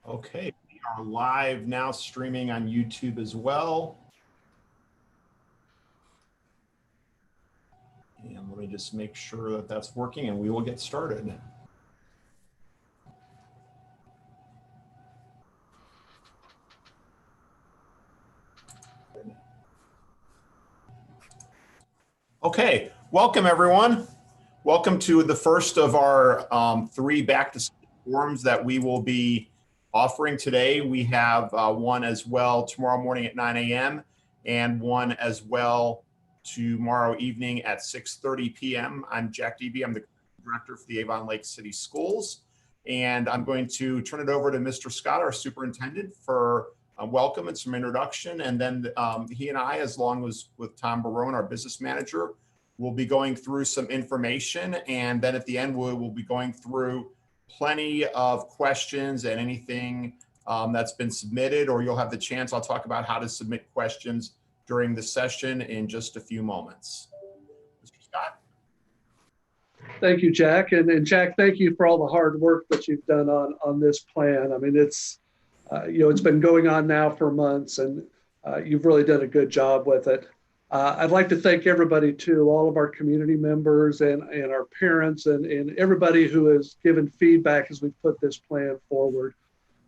Okay, we are live now, streaming on YouTube as well. And let me just make sure that that's working and we will get started. Okay, welcome everyone. Welcome to the first of our 3 back-to-school forums that we will be offering today. We have one as well tomorrow morning at 9 a.m. and one as well tomorrow evening at 6:30 p.m. I'm Jack Debe. I'm the director for the Avon Lake City Schools. And I'm going to turn it over to Mr. Scott, our superintendent, for a welcome and some introduction. And then he and I, as long as with Tom Barone, our business manager, we'll be going through some information. And then at the end, we'll be going through plenty of questions and anything that's been submitted, or you'll have the chance. I'll talk about how to submit questions during the session in just a few moments. Mr. Scott. Thank you, Jack. And Jack, thank you for all the hard work that you've done on this plan. I mean, it's been going on now for months, and you've really done a good job with it. I'd like to thank everybody too, all of our community members and our parents and everybody who has given feedback as we put this plan forward.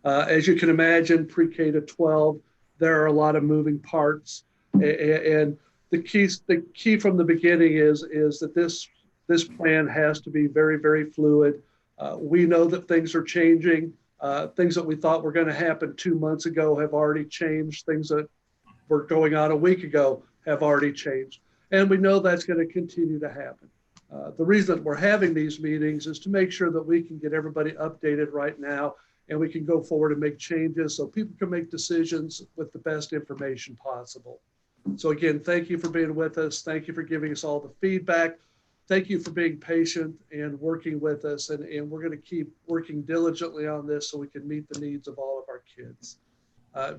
As you can imagine, pre-K to 12, there are a lot of moving parts, and the key from the beginning is that this plan has to be very, very fluid. We know that things are changing. Things that we thought were going to happen 2 months ago have already changed. Things that were going on a week ago have already changed. And we know that's going to continue to happen. The reason that we're having these meetings is to make sure that we can get everybody updated right now, and we can go forward and make changes so people can make decisions with the best information possible. So again, thank you for being with us. Thank you for giving us all the feedback. Thank you for being patient and working with us. And we're going to keep working diligently on this so we can meet the needs of all of our kids.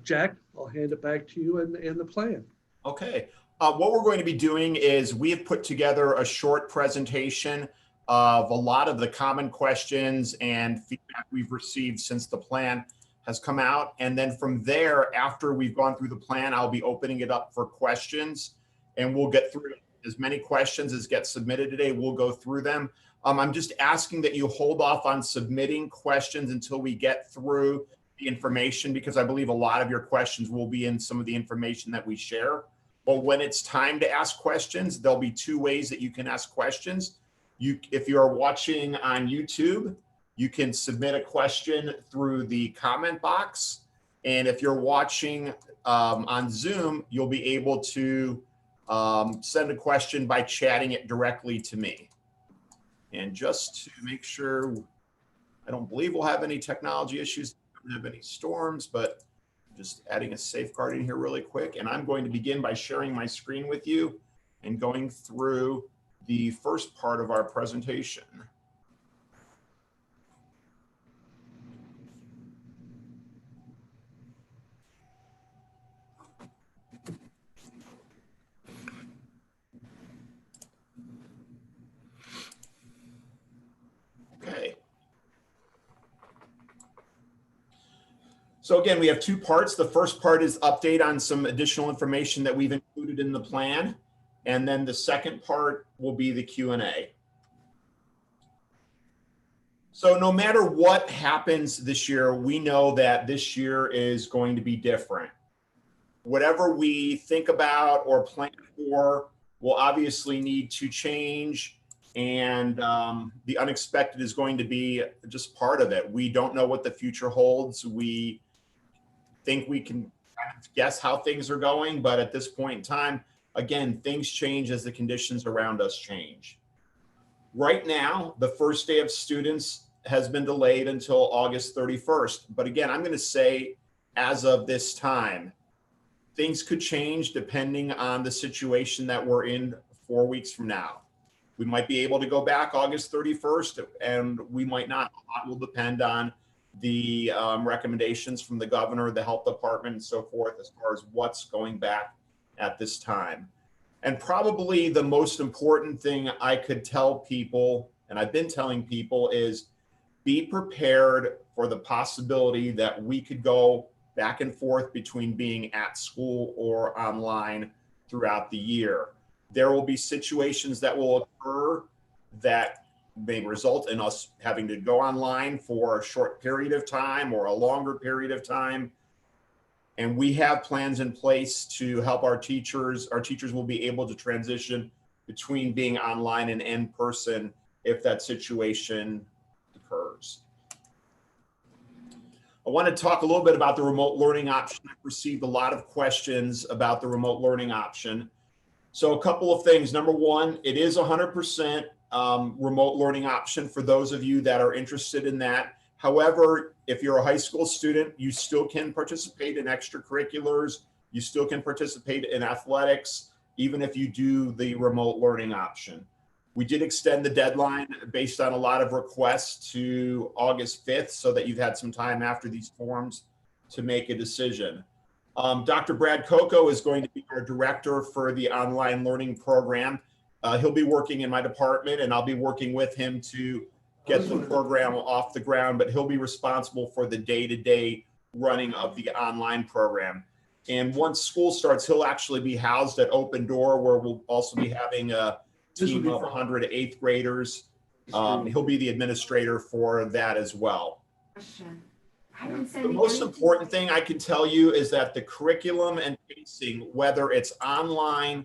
Jack, I'll hand it back to you and the plan. Okay. What we're going to be doing is we have put together a short presentation of a lot of the common questions and feedback we've received since the plan has come out. And then from there, after we've gone through the plan, I'll be opening it up for questions, and we'll get through as many questions as get submitted today. We'll go through them. I'm just asking that you hold off on submitting questions until we get through the information, because I believe a lot of your questions will be in some of the information that we share. But when it's time to ask questions, there'll be 2 ways that you can ask questions. If you're watching on YouTube, you can submit a question through the comment box. And if you're watching on Zoom, you'll be able to send a question by chatting it directly to me. And just to make sure, I don't believe we'll have any technology issues, we don't have any storms, but just adding a safeguard in here really quick. And I'm going to begin by sharing my screen with you and going through the first part of our presentation. Okay. So again, we have 2 parts. The first part is update on some additional information that we've included in the plan. And then the second part will be the Q&A. So no matter what happens this year, we know that this year is going to be different. Whatever we think about or plan for will obviously need to change. And the unexpected is going to be just part of it. We don't know what the future holds. We think we can kind of guess how things are going, but at this point in time, again, things change as the conditions around us change. Right now, the first day of students has been delayed until August 31st. But again, I'm going to say, as of this time, things could change depending on the situation that we're in 4 weeks from now. We might be able to go back August 31st, and we might not. A lot will depend on the recommendations from the governor, the health department, and so forth, as far as what's going back at this time. And probably the most important thing I could tell people, and I've been telling people, is be prepared for the possibility that we could go back and forth between being at school or online throughout the year. There will be situations that will occur that may result in us having to go online for a short period of time or a longer period of time. And we have plans in place to help our teachers. Our teachers will be able to transition between being online and in person if that situation occurs. I want to talk a little bit about the remote learning option. I've received a lot of questions about the remote learning option. So a couple of things. Number one, it is 100% remote learning option for those of you that are interested in that. However, if you're a high school student, you still can participate in extracurriculars. You still can participate in athletics, even if you do the remote learning option. We did extend the deadline based on a lot of requests to August 5th so that you've had some time after these forms to make a decision. Dr. Brad Coco is going to be our director for the online learning program. He'll be working in my department and I'll be working with him to get the program off the ground, but he'll be responsible for the day-to-day running of the online program. And once school starts, he'll actually be housed at Open Door, where we'll also be having a team of 100 eighth graders. He'll be the administrator for that as well. The most important thing I can tell you is that the curriculum and pacing, whether it's online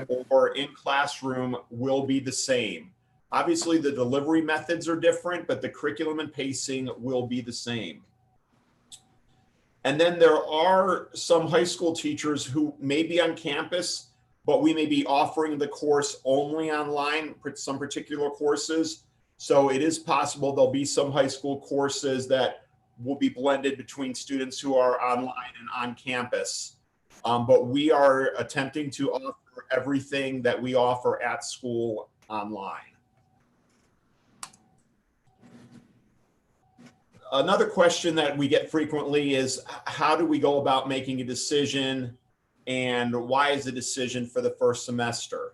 or in classroom, will be the same. Obviously, the delivery methods are different, but the curriculum and pacing will be the same. And then there are some high school teachers who may be on campus, but we may be offering the course only online, some particular courses. So it is possible there'll be some high school courses that will be blended between students who are online and on campus. But we are attempting to offer everything that we offer at school online. Another question that we get frequently is, how do we go about making a decision, and why is the decision for the first semester?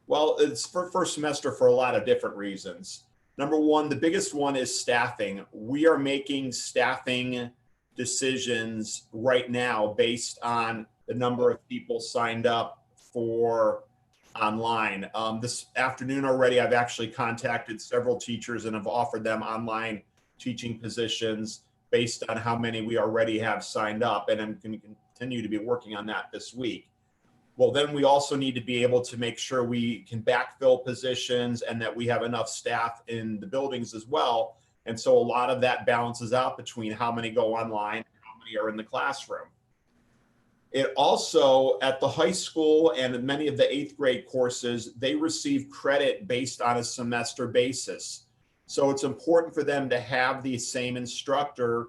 Well, it's for first semester for a lot of different reasons. Number one, the biggest one is staffing. We are making staffing decisions right now based on the number of people signed up for online. This afternoon already, I've actually contacted several teachers and have offered them online teaching positions based on how many we already have signed up, and I'm going to continue to be working on that this week. Well, then we also need to be able to make sure we can backfill positions and that we have enough staff in the buildings as well. And so a lot of that balances out between how many go online and how many are in the classroom. It also, at the high school and many of the eighth grade courses, they receive credit based on a semester basis. So it's important for them to have the same instructor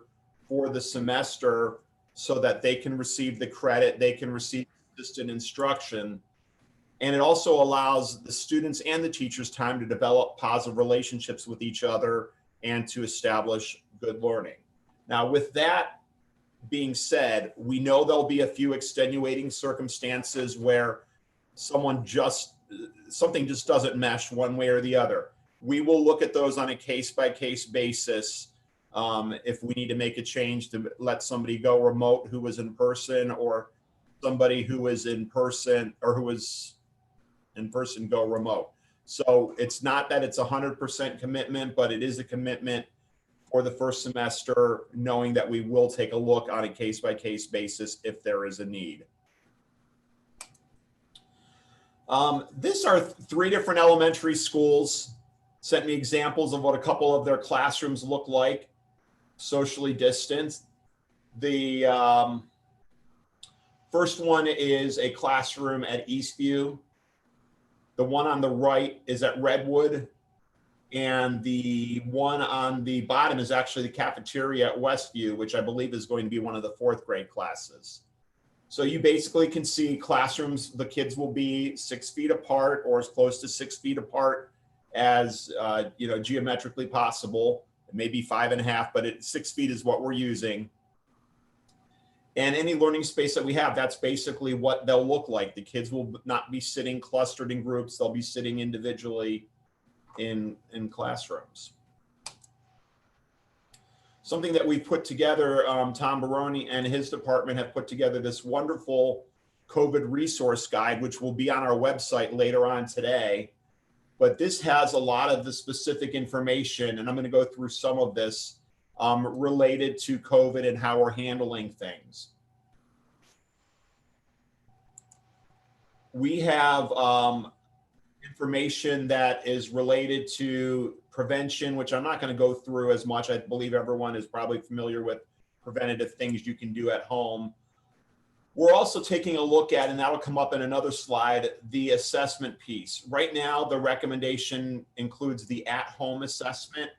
for the semester so that they can receive the credit, they can receive consistent instruction. And it also allows the students and the teachers time to develop positive relationships with each other and to establish good learning. Now, with that being said, we know there'll be a few extenuating circumstances where something just doesn't mesh one way or the other. We will look at those on a case-by-case basis. If we need to make a change to let somebody go remote who was in person, or somebody who was in person or who was in person go remote. So it's not that it's 100% commitment, but it is a commitment for the first semester, knowing that we will take a look on a case-by-case basis if there is a need. These are three different elementary schools. Sent me examples of what a couple of their classrooms look like, socially distanced. The first one is a classroom at Eastview. The one on the right is at Redwood. And the one on the bottom is actually the cafeteria at Westview, which I believe is going to be one of the fourth grade classes. So you basically can see classrooms, the kids will be 6 feet apart or as close to 6 feet apart as geometrically possible. Maybe 5.5, but 6 feet is what we're using. And any learning space that we have, that's basically what they'll look like. The kids will not be sitting clustered in groups. They'll be sitting individually in classrooms. something that we put together. Tom Baroni and his department have put together this wonderful COVID resource guide, which will be on our website later on today. But this has a lot of the specific information, and I'm going to go through some of this related to COVID and how we're handling things. We have information that is related to prevention, which I'm not going to go through as much. I believe everyone is probably familiar with preventative things you can do at home. We're also taking a look at, and that will come up in another slide, the assessment piece. Right now, the recommendation includes the at-home assessment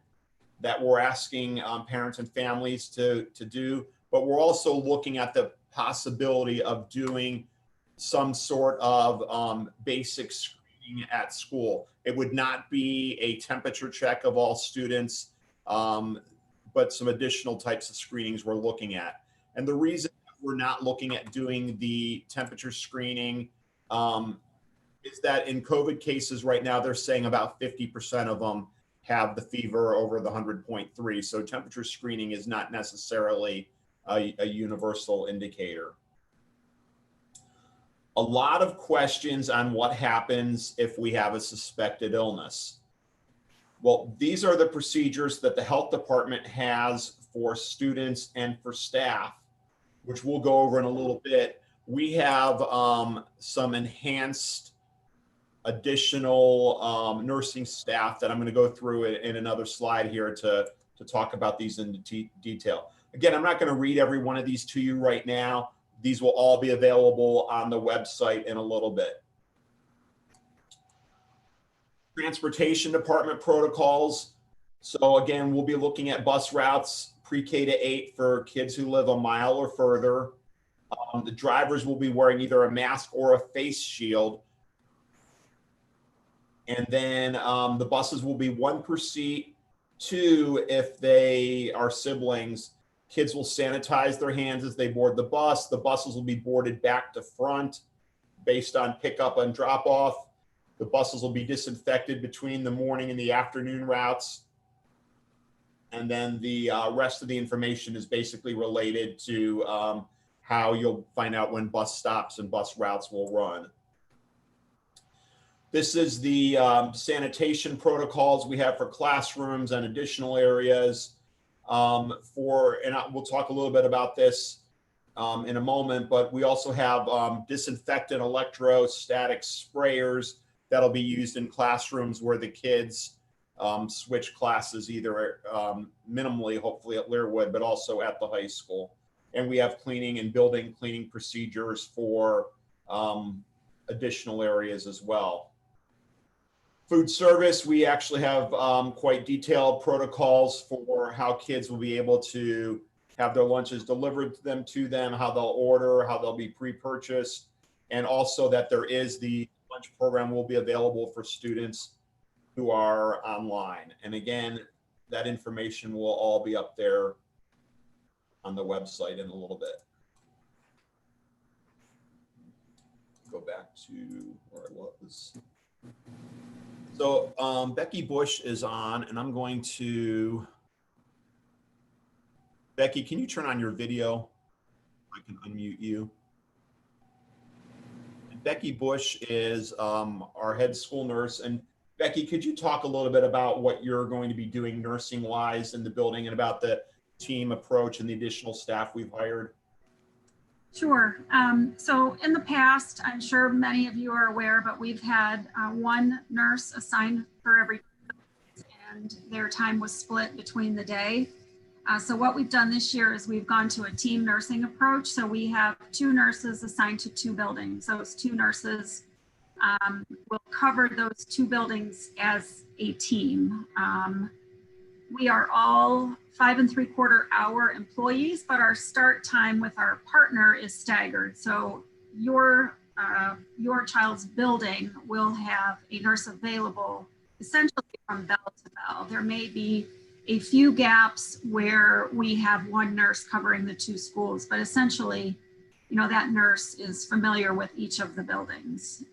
that we're asking parents and families to do, but we're also looking at the possibility of doing some sort of basic screening at school. It would not be a temperature check of all students, but some additional types of screenings we're looking at. And the reason we're not looking at doing the temperature screening is that in COVID cases right now, they're saying about 50% of them have the fever over the 100.3. So temperature screening is not necessarily a universal indicator. A lot of questions on what happens if we have a suspected illness. Well, these are the procedures that the health department has for students and for staff, which we'll go over in a little bit. We have some enhanced additional nursing staff that I'm going to go through in another slide here to talk about these in detail. Again, I'm not going to read every one of these to you right now. These will all be available on the website in a little bit. Transportation department protocols. So again, we'll be looking at bus routes pre-K to 8 for kids who live a mile or further. The drivers will be wearing either a mask or a face shield. And then the buses will be 1 per seat. 2, if they are siblings, kids will sanitize their hands as they board the bus. The buses will be boarded back to front based on pickup and drop off. The buses will be disinfected between the morning and the afternoon routes. And then the rest of the information is basically related to how you'll find out when bus stops and bus routes will run. This is the sanitation protocols we have for classrooms and additional areas. And we'll talk a little bit about this in a moment, but we also have disinfectant electrostatic sprayers that'll be used in classrooms where the kids switch classes either minimally, hopefully at Learwood, but also at the high school. And we have cleaning and building cleaning procedures for additional areas as well. Food service, we actually have quite detailed protocols for how kids will be able to have their lunches delivered to them, how they'll order, how they'll be pre-purchased, and also that there is the lunch program will be available for students who are online. And again, that information will all be up there on the website in a little bit. Go back to where I was. So Becky Bush is on, and I'm going to, Becky, can you turn on your video? I can unmute you. And Becky Bush is our head school nurse. And Becky, could you talk a little bit about what you're going to be doing nursing-wise in the building and about the team approach and the additional staff we've hired? Sure. So in the past, I'm sure many of you are aware, but we've had 1 nurse assigned for every, and their time was split between the day. So what we've done this year is we've gone to a team nursing approach. So we have 2 nurses assigned to 2 buildings. Those 2 nurses will cover those 2 buildings as a team. We are all 5 3/4 hour employees, but our start time with our partner is staggered. So your child's building will have a nurse available essentially from bell to bell. There may be a few gaps where we have 1 nurse covering the 2 schools, but essentially, you know, that nurse is familiar with each of the buildings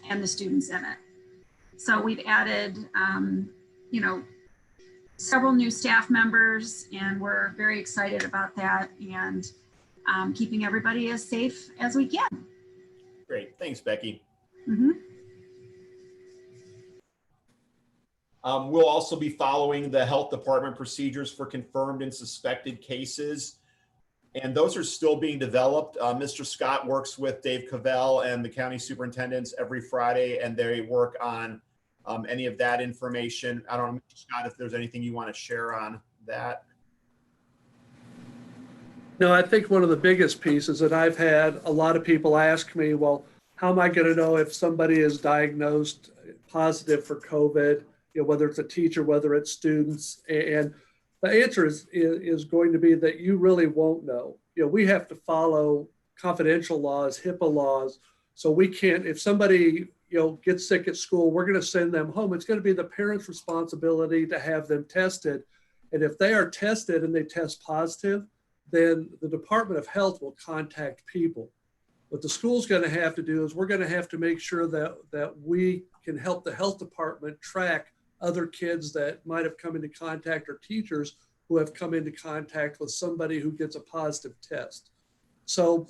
and the students in it. So we've added, you know, several new staff members, and we're very excited about that and keeping everybody as safe as we can. Great. Thanks, Becky. Mm-hmm. We'll also be following the health department procedures for confirmed and suspected cases. And those are still being developed. Mr. Scott works with Dave Cavell and the county superintendents every Friday, and they work on any of that information. I don't know, Mr. Scott, if there's anything you want to share on that. No, I think one of the biggest pieces that I've had a lot of people ask me, well, how am I going to know if somebody is diagnosed positive for COVID, whether it's a teacher, whether it's students? And the answer is going to be that you really won't know. We have to follow confidential laws, HIPAA laws. So we can't, if somebody, gets sick at school, we're going to send them home. It's going to be the parent's responsibility to have them tested. And if they are tested and they test positive, then the Department of Health will contact people. What the school's going to have to do is we're going to have to make sure that we can help the health department track other kids that might have come into contact or teachers who have come into contact with somebody who gets a positive test. So,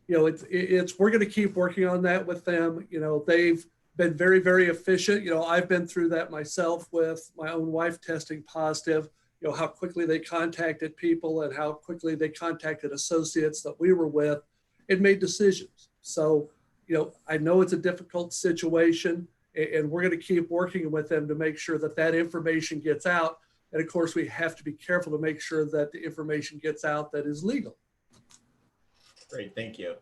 we're going to keep working on that with them. They've been very, very efficient. I've been through that myself with my own wife testing positive. How quickly they contacted people and how quickly they contacted associates that we were with and made decisions. So, I know it's a difficult situation, and we're going to keep working with them to make sure that that information gets out. And of course, we have to be careful to make sure that the information gets out that is legal. Great, thank you.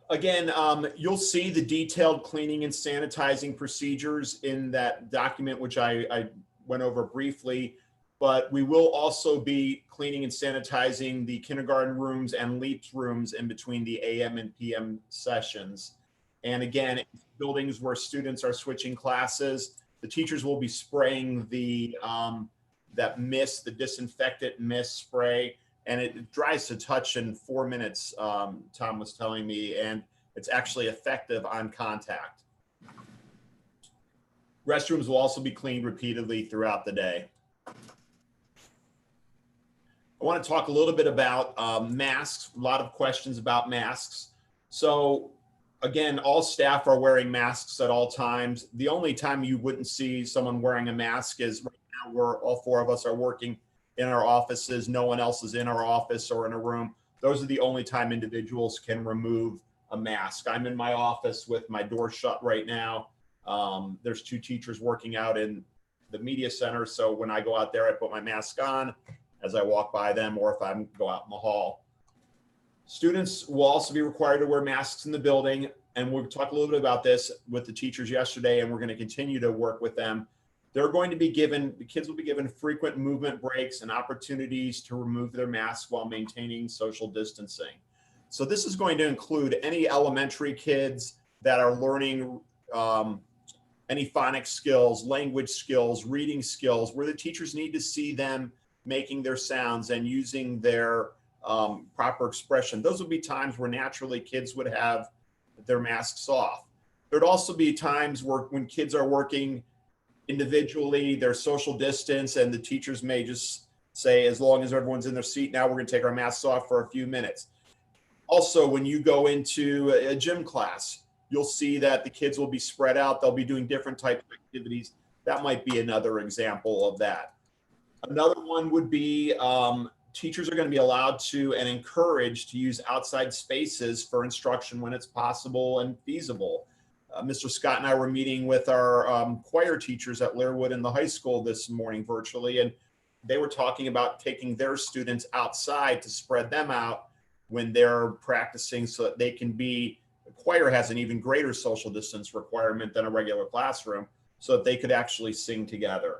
Again, you'll see the detailed cleaning and sanitizing procedures in that document, which I went over briefly, but we will also be cleaning and sanitizing the kindergarten rooms and LEAPS rooms in between the AM and PM sessions. And again, buildings where students are switching classes, the teachers will be spraying the that mist, the disinfectant mist spray, and it dries to touch in 4 minutes, Tom was telling me, and it's actually effective on contact. Restrooms will also be cleaned repeatedly throughout the day. I want to talk a little bit about masks, a lot of questions about masks. So again, all staff are wearing masks at all times. The only time you wouldn't see someone wearing a mask is right now where all 4 of us are working in our offices. No one else is in our office or in a room. Those are the only time individuals can remove a mask. I'm in my office with my door shut right now. There's 2 teachers working out in the media center. So when I go out there, I put my mask on as I walk by them, or if I go out in the hall. Students will also be required to wear masks in the building. And we'll talk a little bit about this with the teachers yesterday, and we're going to continue to work with them. They're going to be given, the kids will be given frequent movement breaks and opportunities to remove their masks while maintaining social distancing. So this is going to include any elementary kids that are learning any phonics skills, language skills, reading skills, where the teachers need to see them making their sounds and using their proper expression. Those would be times where naturally kids would have their masks off. There'd also be times where when kids are working individually, their social distance, and the teachers may just say, as long as everyone's in their seat, now we're going to take our masks off for a few minutes. Also, when you go into a gym class, you'll see that the kids will be spread out. They'll be doing different types of activities. That might be another example of that. Another one would be teachers are going to be allowed to and encouraged to use outside spaces for instruction when it's possible and feasible. Mr. Scott and I were meeting with our choir teachers at Learwood in the high school this morning virtually, and they were talking about taking their students outside to spread them out when they're practicing so that they can be, the choir has an even greater social distance requirement than a regular classroom, so that they could actually sing together.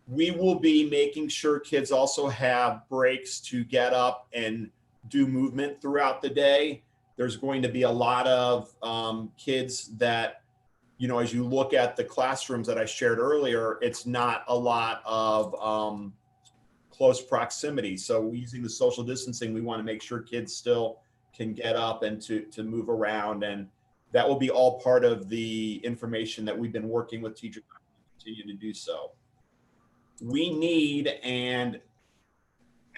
We will be making sure kids also have breaks to get up and do movement throughout the day. There's going to be a lot of kids that, as you look at the classrooms that I shared earlier, it's not a lot of close proximity. So using the social distancing, we want to make sure kids still can get up and to move around. And that will be all part of the information that we've been working with teachers to continue to do so. we need, and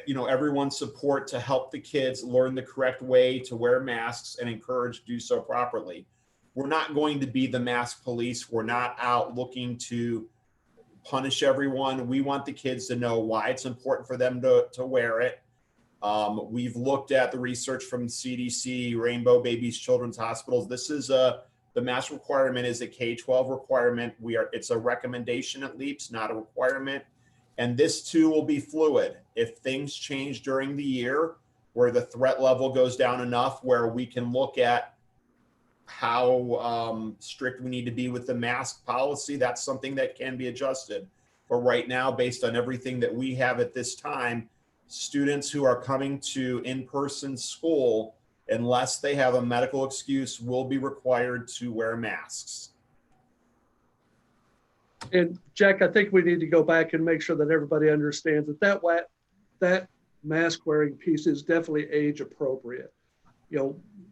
everyone's support to help the kids learn the correct way to wear masks and encourage to do so properly. We're not going to be the mask police. We're not out looking to punish everyone. We want the kids to know why it's important for them to wear it. We've looked at the research from CDC, Rainbow Babies Children's Hospitals. This is the mask requirement is a K-12 requirement. It's a recommendation at LEAPS, not a requirement. And this too will be fluid. If things change during the year where the threat level goes down enough where we can look at how strict we need to be with the mask policy, that's something that can be adjusted. But right now, based on everything that we have at this time, students who are coming to in-person school, unless they have a medical excuse, will be required to wear masks. And Jack, I think we need to go back and make sure that everybody understands that mask wearing piece is definitely age appropriate.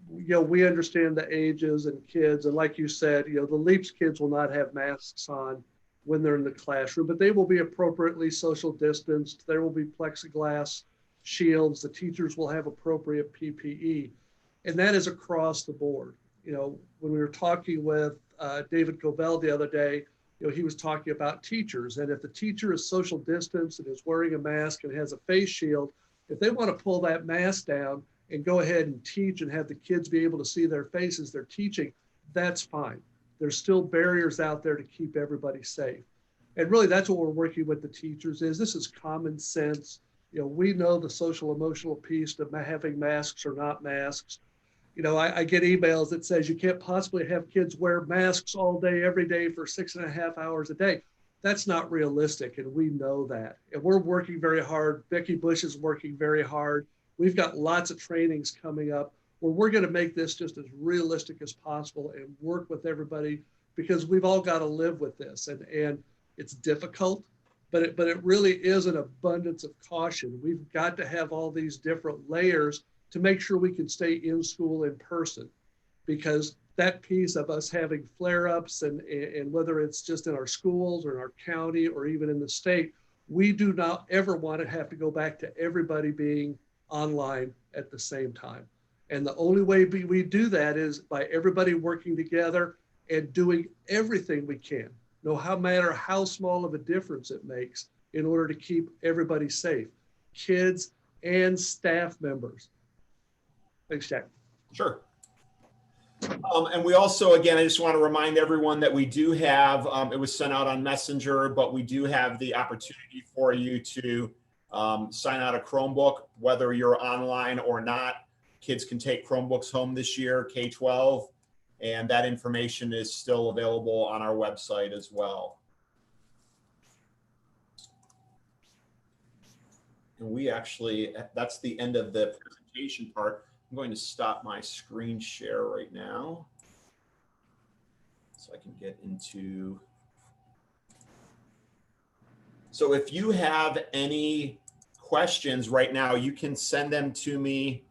We understand the ages and kids, and like you said, the LEAPS kids will not have masks on when they're in the classroom, but they will be appropriately social distanced. There will be plexiglass shields. The teachers will have appropriate PPE, and that is across the board. When we were talking with David Covell the other day, he was talking about teachers, and if the teacher is social distanced and is wearing a mask and has a face shield, if they want to pull that mask down and go ahead and teach and have the kids be able to see their faces, they're teaching, that's fine. There's still barriers out there to keep everybody safe. And really that's what we're working with the teachers is. This is common sense. We know the social emotional piece of having masks or not masks. I get emails that says you can't possibly have kids wear masks all day, every day for 6.5 hours a day. That's not realistic, and we know that. And we're working very hard. Becky Bush is working very hard. We've got lots of trainings coming up where we're going to make this just as realistic as possible and work with everybody, because we've all got to live with this. And it's difficult, but it really is an abundance of caution. We've got to have all these different layers to make sure we can stay in school in person, because that piece of us having flare-ups and whether it's just in our schools or in our county or even in the state, we do not ever want to have to go back to everybody being online at the same time. And the only way we do that is by everybody working together and doing everything we can, no matter how small of a difference it makes, in order to keep everybody safe, kids and staff members. Thanks, Jack. Sure. And we also, again, I just want to remind everyone that we do have, it was sent out on Messenger, but we do have the opportunity for you to sign out a Chromebook, whether you're online or not. Kids can take Chromebooks home this year, K-12, and that information is still available on our website as well. And we actually, that's the end of the presentation part. I'm going to stop my screen share right now so I can get into. So if you have any questions right now, you can send them to me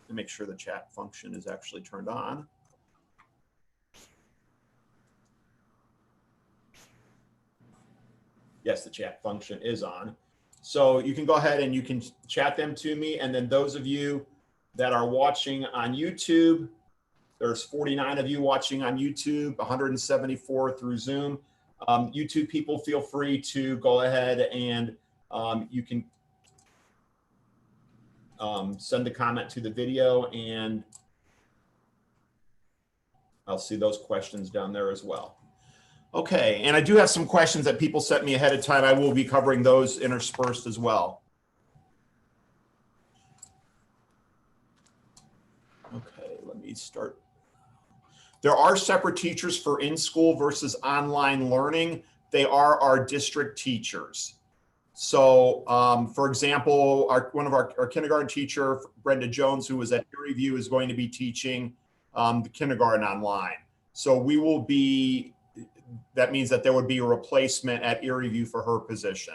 to make sure the chat function is actually turned on. Yes, the chat function is on. So you can go ahead and you can chat them to me. And then those of you that are watching on YouTube, there's 49 of you watching on YouTube, 174 through Zoom. YouTube people, feel free to go ahead and you can send a comment to the video, and I'll see those questions down there as well. Okay, and I do have some questions that people sent me ahead of time. I will be covering those interspersed as well. Okay, let me start. There are separate teachers for in-school versus online learning. They are our district teachers. So, for example, one of our kindergarten teacher, Brenda Jones, who was at Erie View, is going to be teaching the kindergarten online. So we will be, that means that there would be a replacement at Erie View for her position.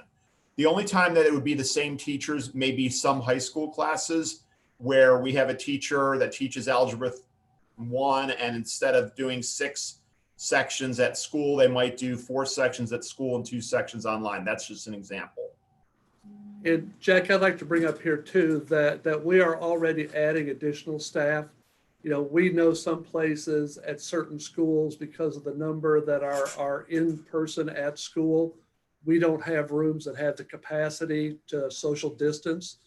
The only time that it would be the same teachers may be some high school classes where we have a teacher that teaches Algebra 1, and instead of doing 6 sections at school. They might do 4 sections at school and 2 sections online. That's just an example. And Jack, I'd like to bring up here too, that we are already adding additional staff. You know, we know some places at certain schools, because of the number that are in person at school, we don't have rooms that have the capacity to social distance.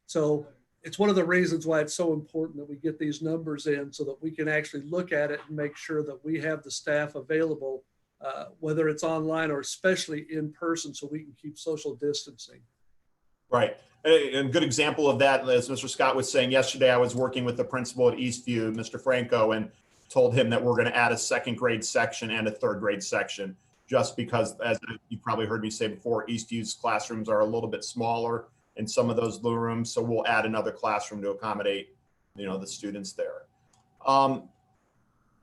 So it's one of the reasons why it's so important that we get these numbers in, so that we can actually look at it and make sure that we have the staff available, whether it's online or especially in person, so we can keep social distancing. Right. A good example of that, as Mr. Scott was saying yesterday, I was working with the principal at Eastview, Mr. Franco, and told him that we're going to add a 2nd grade section and a 3rd grade section, just because, as you probably heard me say before, Eastview's classrooms are a little bit smaller in some of those rooms. So we'll add another classroom to accommodate, you know, the students there.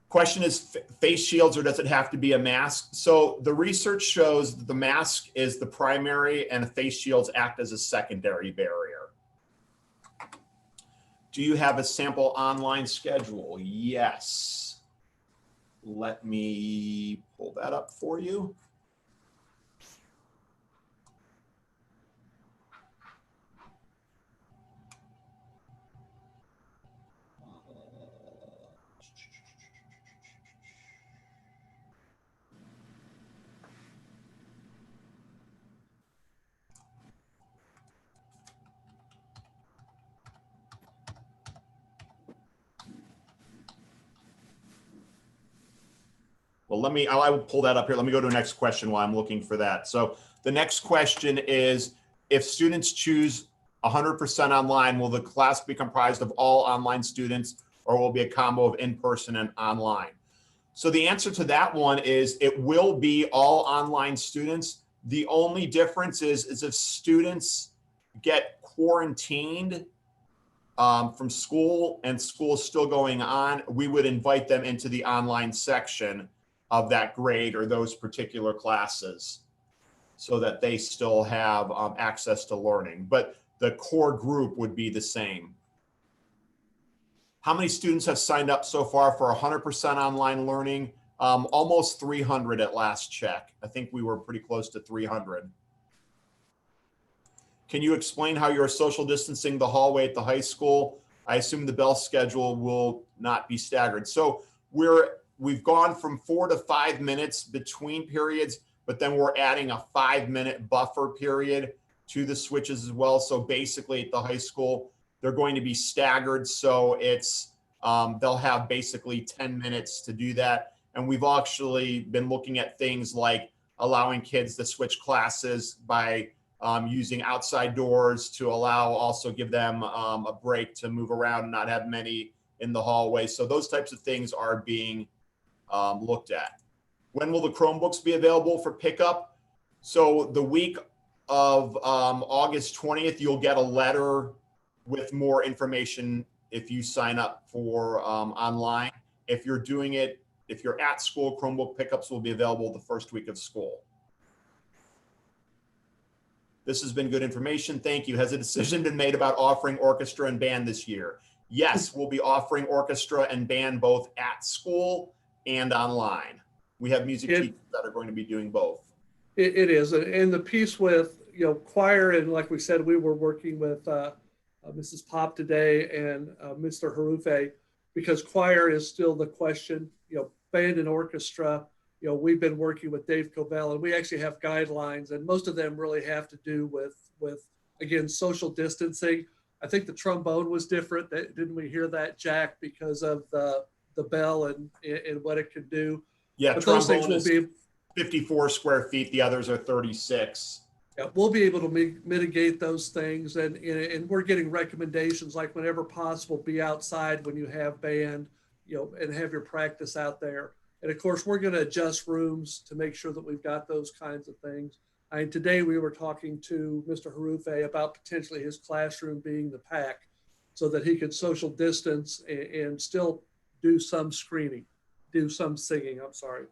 Question is face shields, or does it have to be a mask? So the research shows that the mask is the primary and the face shields act as a secondary barrier. Do you have a sample online schedule? Yes. Let me pull that up for you. Well, I will pull that up here. Let me go to the next question while I'm looking for that. So the next question is, if students choose 100% online, will the class be comprised of all online students, or will it be a combo of in-person and online? So the answer to that one is it will be all online students. The only difference is if students get quarantined from school and school is still going on, we would invite them into the online section of that grade or those particular classes, so that they still have access to learning. But the core group would be the same. How many students have signed up so far for 100% online learning? Almost 300 at last check. I think we were pretty close to 300. Can you explain how you're social distancing the hallway at the high school? I assume the bell schedule will not be staggered. So we've gone from 4 to 5 minutes between periods, but then we're adding a 5-minute buffer period to the switches as well. So basically at the high school, they're going to be staggered. So it's, they'll have basically 10 minutes to do that. And we've actually been looking at things like allowing kids to switch classes by using outside doors to give them a break to move around and not have many in the hallway. So those types of things are being looked at. When will the Chromebooks be available for pickup? So the week of August 20th, you'll get a letter with more information if you sign up for online. If you're doing it, if you're at school, Chromebook pickups will be available the first week of school. This has been good information. Thank you. Has a decision been made about offering orchestra and band this year? Yes, we'll be offering orchestra and band both at school and online. We have music teachers that are going to be doing both. It is. And the piece with, you know, choir, and like we said, we were working with Mrs. Pop today and Mr. Harufe, because choir is still the question. You know, band and orchestra, you know, we've been working with Dave Covell, and we actually have guidelines, and most of them really have to do with again, social distancing. I think the trombone was different. Didn't we hear that, Jack, because of the bell and what it could do? Yeah, but those things will be 54 square feet. The others are 36. Yeah, we'll be able to mitigate those things, and we're getting recommendations like whenever possible, be outside when you have band, you know, and have your practice out there. And of course, we're going to adjust rooms to make sure that we've got those kinds of things. And today we were talking to Mr. Harufe about potentially his classroom being the pack, so that he could social distance and still do some screening, do some singing. I'm sorry.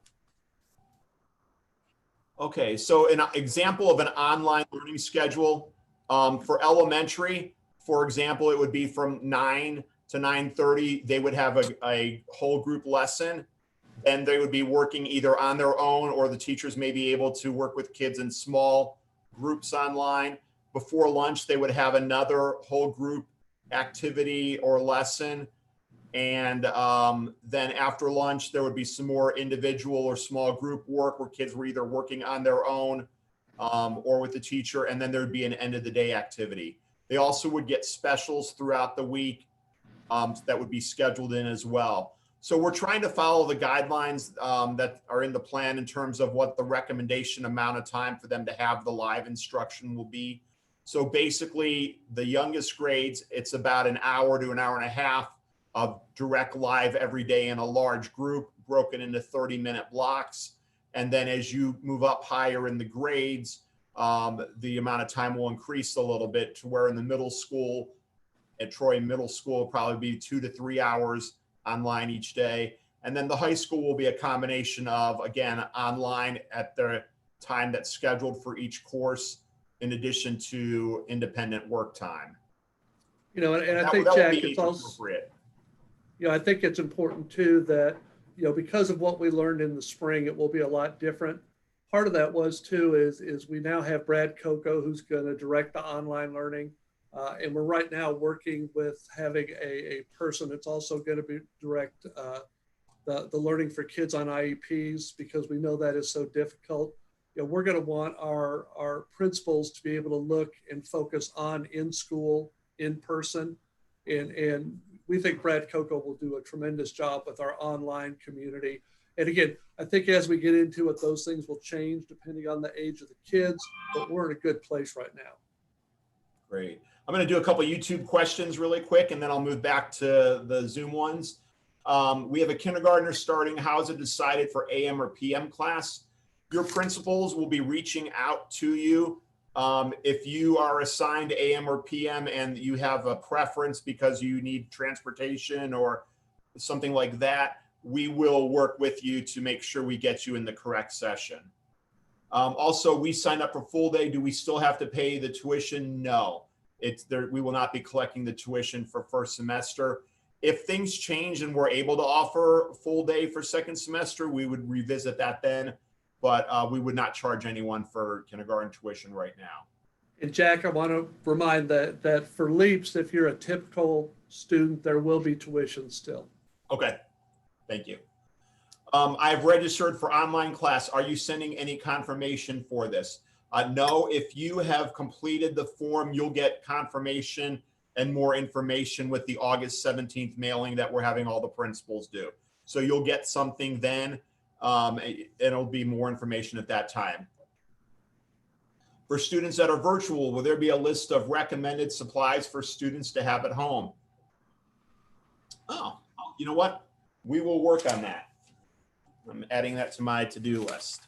Okay, so an example of an online learning schedule for elementary, for example, it would be from 9 to 9:30. They would have a whole group lesson. and they would be working either on their own, or the teachers may be able to work with kids in small groups online. Before lunch, they would have another whole group activity or lesson. And then after lunch, there would be some more individual or small group work where kids were either working on their own or with the teacher. And then there'd be an end of the day activity. They also would get specials throughout the week that would be scheduled in as well. So we're trying to follow the guidelines that are in the plan in terms of what the recommendation amount of time for them to have the live instruction will be. So basically, the youngest grades, it's about an hour to an hour and a half of direct live every day in a large group, broken into 30-minute blocks. And then as you move up higher in the grades, the amount of time will increase a little bit to where in the middle school, at Troy Middle School, will probably be 2 to 3 hours online each day. And then the high school will be a combination of, again, online at the time that's scheduled for each course, in addition to independent work time. You know, and I think, Jack, it's also appropriate. You know, I think it's important too that, you know, because of what we learned in the spring, it will be a lot different. Part of that was too, is we now have Brad Coco, who's going to direct the online learning. And we're right now working with having a person that's also going to be direct the learning for kids on IEPs, because we know that is so difficult. You know, we're going to want our principals to be able to look and focus on in school, in person, and we think Brad Coco will do a tremendous job with our online community. And again, I think as we get into it, those things will change depending on the age of the kids, but we're in a good place right now. Great. I'm going to do a couple of YouTube questions really quick, and then I'll move back to the Zoom ones. We have a kindergartner starting. How is it decided for AM or PM class? Your principals will be reaching out to you. If you are assigned AM or PM and you have a preference because you need transportation or something like that, we will work with you to make sure we get you in the correct session. Also, we signed up for full day. Do we still have to pay the tuition? No, it's there. We will not be collecting the tuition for first semester. If things change and we're able to offer full day for second semester, we would revisit that then. But we would not charge anyone for kindergarten tuition right now. And Jack, I want to remind that for LEAPs, if you're a typical student, there will be tuition still. Okay, thank you. I've registered for online class. Are you sending any confirmation for this? No, if you have completed the form, you'll get confirmation and more information with the August 17th mailing that we're having all the principals do. So you'll get something then. It'll be more information at that time. For students that are virtual, will there be a list of recommended supplies for students to have at home? Oh, you know what? We will work on that. I'm adding that to my to-do list.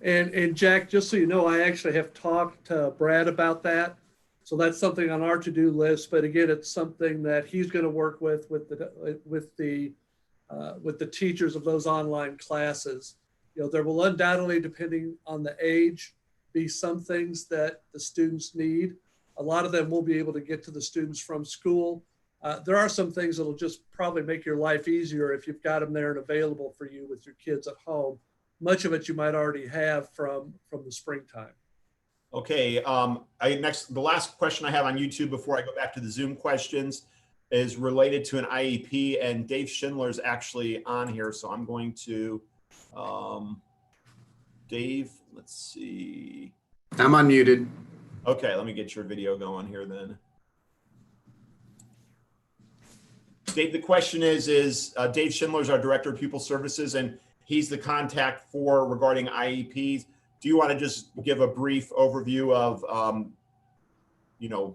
And Jack, just so you know, I actually have talked to Brad about that. So that's something on our to-do list. But again, it's something that he's going to work with the teachers of those online classes. You know, there will undoubtedly, depending on the age, be some things that the students need. A lot of them will be able to get to the students from school. There are some things that'll just probably make your life easier if you've got them there and available for you with your kids at home. Much of it you might already have from the springtime. Okay, the last question I have on YouTube before I go back to the Zoom questions is related to an IEP, and Dave Schindler is actually on here. So I'm going to, Dave, let's see. I'm unmuted. Okay, let me get your video going here then. Dave, the question is Dave Schindler is our Director of Pupil Services, and he's the contact regarding IEPs. Do you want to just give a brief overview of,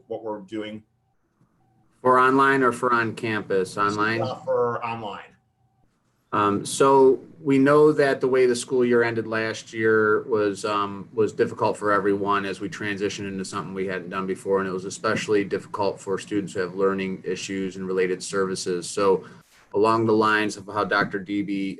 what we're doing? For online or for on campus? Online? For online. So we know that the way the school year ended last year was difficult for everyone as we transitioned into something we hadn't done before, and it was especially difficult for students who have learning issues and related services. So along the lines of how Dr. Debe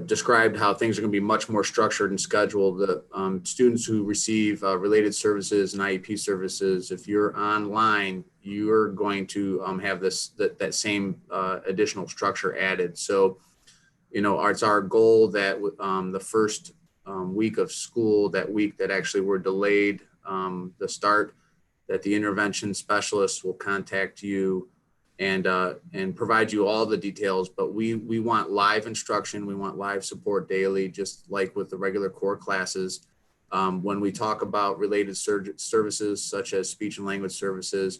described how things are going to be much more structured and scheduled. The students who receive related services and IEP services, if you're online, you're going to have that same additional structure added. So, you know, it's our goal that the first week of school, that week that actually we're delayed the start, that the intervention specialists will contact you and provide you all the details. But we want live instruction. We want live support daily, just like with the regular core classes. When we talk about related services such as speech and language services,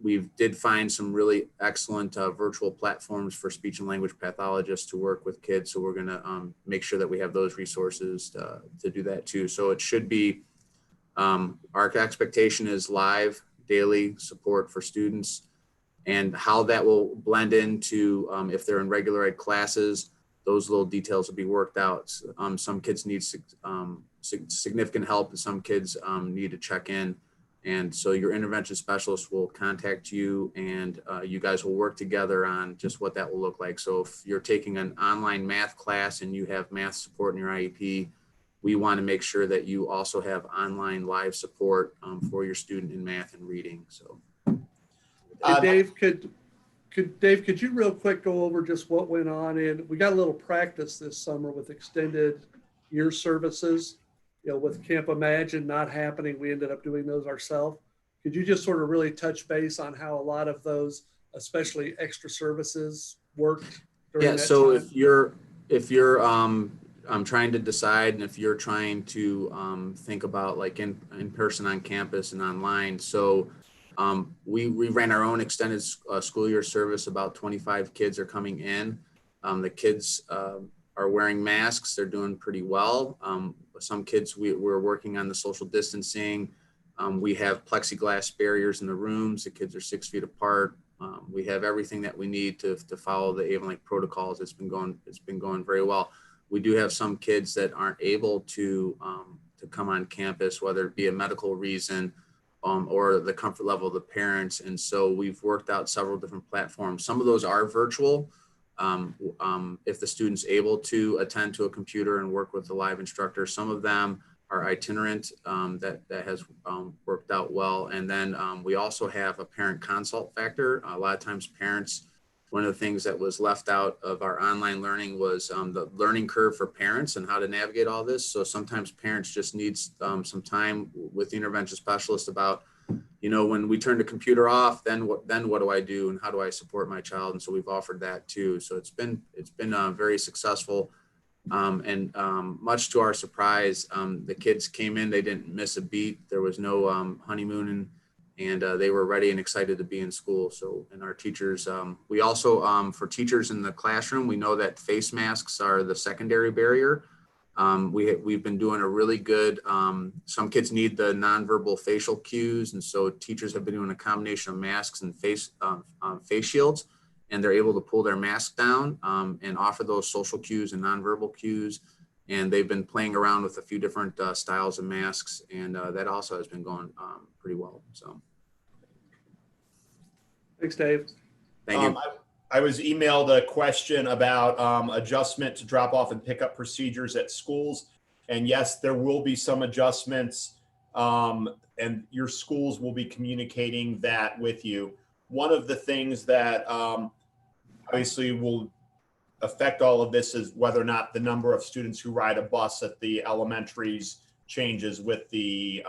we did find some really excellent virtual platforms for speech and language pathologists to work with kids. So we're going to make sure that we have those resources to do that too. So it should be, our expectation is live daily support for students, and how that will blend into if they're in regular ed classes, those little details will be worked out. Some kids need significant help, and some kids need to check in. And so your intervention specialist will contact you, and you guys will work together on just what that will look like. So if you're taking an online math class and you have math support in your IEP, we want to make sure that you also have online live support for your student in math and reading. So. Dave, could you real quick go over just what went on? And we got a little practice this summer with extended year services, you know, with Camp Imagine not happening. We ended up doing those ourselves. Could you just sort of really touch base on how a lot of those, especially extra services, worked during that So time? if you're I'm trying to decide, and if you're trying to think about like in person on campus and online. So we ran our own extended school year service. About 25 kids are coming in. The kids are wearing masks. They're doing pretty well. Some kids, we're working on the social distancing. We have plexiglass barriers in the rooms. The kids are 6 feet apart. We have everything that we need to follow the Avon like protocols. It's been going very well. We do have some kids that aren't able to come on campus, whether it be a medical reason or the comfort level of the parents. And so we've worked out several different platforms. Some of those are virtual. If the student's able to attend to a computer and work with the live instructor, some of them are itinerant, that has worked out well. And then we also have a parent consult factor. A lot of times parents, one of the things that was left out of our online learning was the learning curve for parents and how to navigate all this. So sometimes parents just need some time with the intervention specialist about, you know, when we turn the computer off, then what do I do and how do I support my child? And so we've offered that too. So it's been very successful. And much to our surprise, the kids came in, they didn't miss a beat. There was no honeymooning, and they were ready and excited to be in school. So, and our teachers, we also, for teachers in the classroom, we know that face masks are the secondary barrier. We've been doing a really good, some kids need the nonverbal facial cues. And so teachers have been doing a combination of masks and face shields, and they're able to pull their mask down and offer those social cues and nonverbal cues. And they've been playing around with a few different styles of masks, and that also has been going pretty well. So. Thanks, Dave. Thank you. I was emailed a question about adjustment to drop off and pickup procedures at schools. And yes, there will be some adjustments, and your schools will be communicating that with you. One of the things that obviously will affect all of this is whether or not the number of students who ride a bus at the elementaries changes with the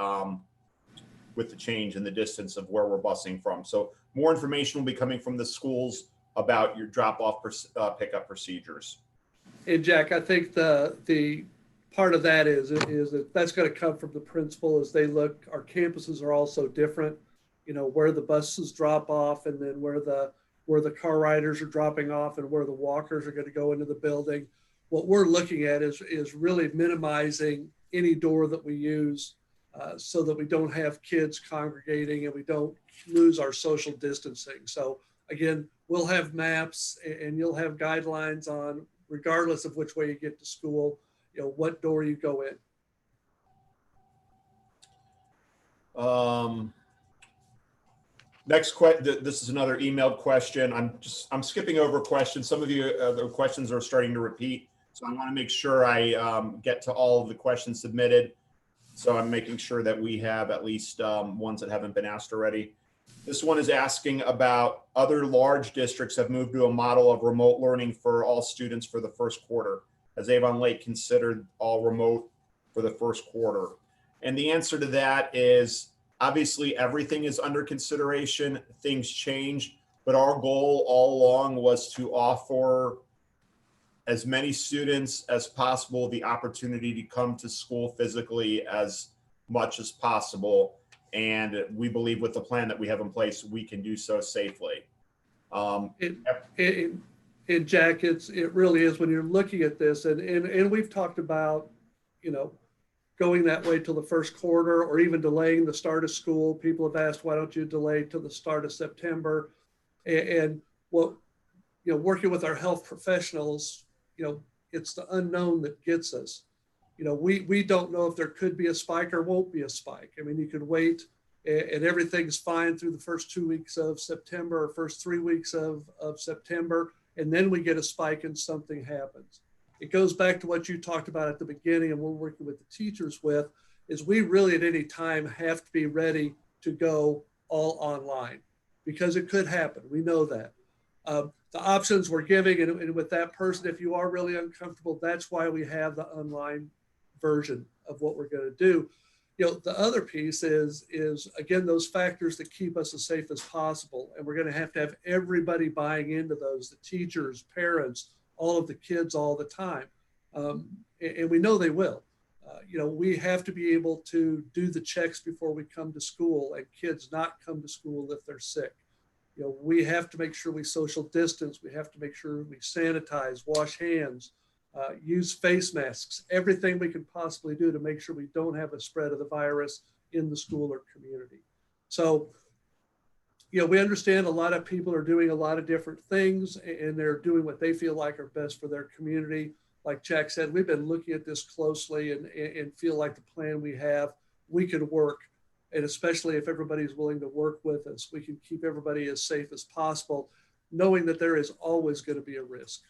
change in the distance of where we're busing from. So more information will be coming from the schools about your drop-off pickup procedures. And Jack, I think the part of that is that's going to come from the principal as they look. Our campuses are also different, you know, where the buses drop off, and then where the car riders are dropping off, and where the walkers are going to go into the building. What we're looking at is really minimizing any door that we use, so that we don't have kids congregating and we don't lose our social distancing. So again, we'll have maps, and you'll have guidelines on, regardless of which way you get to school, you know, what door you go in. Next question. This is another emailed question. I'm skipping over questions. Some of you, the questions are starting to repeat. So I want to make sure I get to all of the questions submitted. So I'm making sure that we have at least ones that haven't been asked already. This one is asking about other large districts have moved to a model of remote learning for all students for the first quarter. Has Avon Lake considered all remote for the first quarter? And the answer to that is obviously everything is under consideration. Things change, but our goal all along was to offer as many students as possible the opportunity to come to school physically as much as possible. And we believe with the plan that we have in place, we can do so safely. And Jack, it really is when you're looking at this, and we've talked about, you know, going that way till the first quarter or even delaying the start of school. People have asked, why don't you delay till the start of September? And what, you know, working with our health professionals, you know, it's the unknown that gets us. You know, we don't know if there could be a spike or won't be a spike. I mean, you could wait and everything's fine through the first 2 weeks of September or first 3 weeks of September, and then we get a spike and something happens. It goes back to what you talked about at the beginning and we're working with the teachers with, is we really at any time have to be ready to go all online because it could happen. We know that. The options we're giving, and with that person, if you are really uncomfortable, that's why we have the online version of what we're going to do. You know, the other piece is again, those factors that keep us as safe as possible. And we're going to have everybody buying into those, the teachers, parents, all of the kids all the time. And we know they will. You know, we have to be able to do the checks before we come to school and kids not come to school if they're sick. You know, we have to make sure we social distance. We have to make sure we sanitize, wash hands, use face masks, everything we can possibly do to make sure we don't have a spread of the virus in the school or community. So, you know, we understand a lot of people are doing a lot of different things and they're doing what they feel like are best for their community. Like Jack said, we've been looking at this closely and feel like the plan we have, we could work. And especially if everybody's willing to work with us, we can keep everybody as safe as possible, knowing that there is always going to be a risk.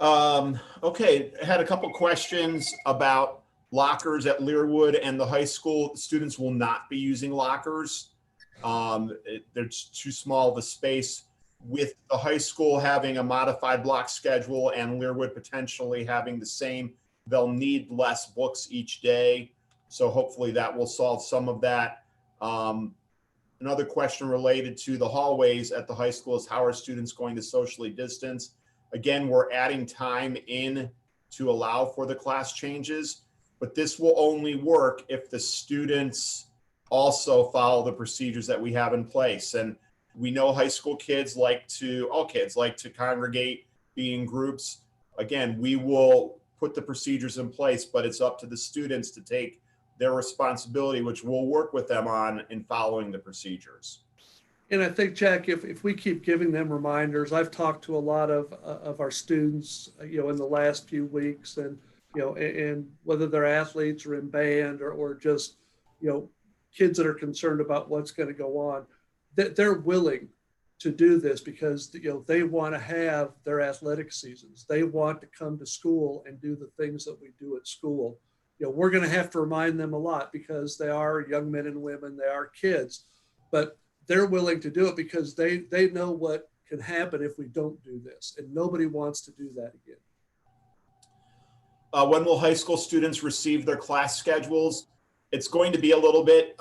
Okay, I had a couple questions about lockers at Learwood and the high school. Students will not be using lockers. They're too small of a space. With the high school having a modified block schedule and Learwood potentially having the same, they'll need less books each day. So hopefully that will solve some of that. Another question related to the hallways at the high school is how are students going to socially distance? Again, we're adding time in to allow for the class changes, but this will only work if the students also follow the procedures that we have in place. And we know high school kids all kids like to congregate, be in groups. Again, we will put the procedures in place, but it's up to the students to take their responsibility, which we'll work with them on in following the procedures. And I think, Jack, if we keep giving them reminders, I've talked to a lot of our students, you know, in the last few weeks, and, you know, and whether they're athletes or in band or just, you know, kids that are concerned about what's going to go on, that they're willing to do this because, you know, they want to have their athletic seasons. They want to come to school and do the things that we do at school. You know, we're going to have to remind them a lot because they are young men and women, they are kids, but they're willing to do it because they know what can happen if we don't do this, and nobody wants to do that again. When will high school students receive their class schedules? It's going to be a little bit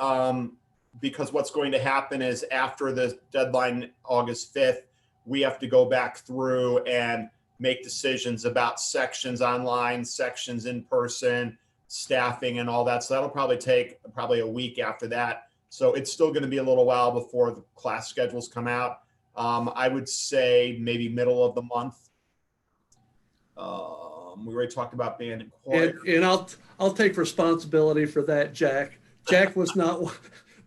because what's going to happen is after the deadline, August 5th, we have to go back through and make decisions about sections online, sections in person, staffing and all that. So that'll probably take a week after that. So it's still going to be a little while before the class schedules come out. I would say maybe middle of the month. We already talked about band and choir. And I'll take responsibility for that, Jack. Jack was not.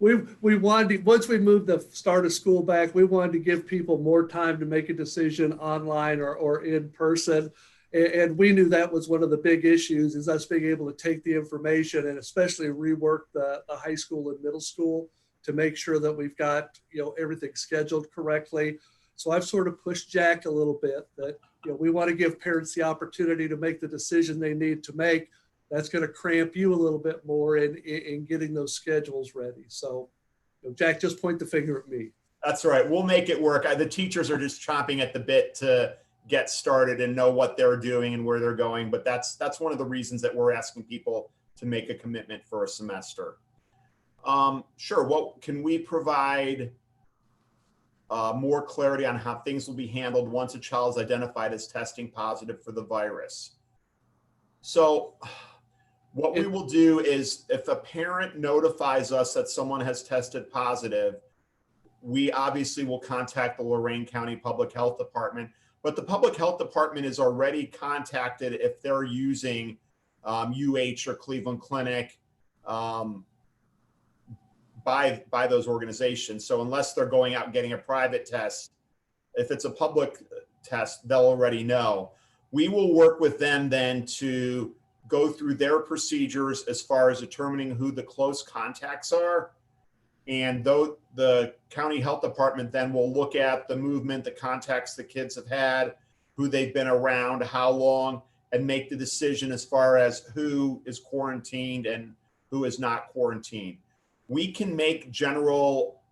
We wanted to, once we moved the start of school back, we wanted to give people more time to make a decision online or in person. And we knew that was one of the big issues, is us being able to take the information and especially rework the high school and middle school to make sure that we've got, you know, everything scheduled correctly. So I've sort of pushed Jack a little bit that, we want to give parents the opportunity to make the decision they need to make. That's going to cramp you a little bit more in getting those schedules ready. So, Jack, just point the finger at me. That's right. We'll make it work. The teachers are just chomping at the bit to get started and know what they're doing and where they're going. But that's one of the reasons that we're asking people to make a commitment for a semester. Sure. What can we provide more clarity on how things will be handled once a child is identified as testing positive for the virus? So what we will do is if a parent notifies us that someone has tested positive, we obviously will contact the Lorain County Public Health Department, but the Public Health Department is already contacted if they're using UH or Cleveland Clinic by those organizations. So unless they're going out and getting a private test, if it's a public test, they'll already know. We will work with them then to go through their procedures as far as determining who the close contacts are. And though the county health department then will look at the movement, the contacts the kids have had, who they've been around, how long, and make the decision as far as who is quarantined and who is not quarantined. We can make general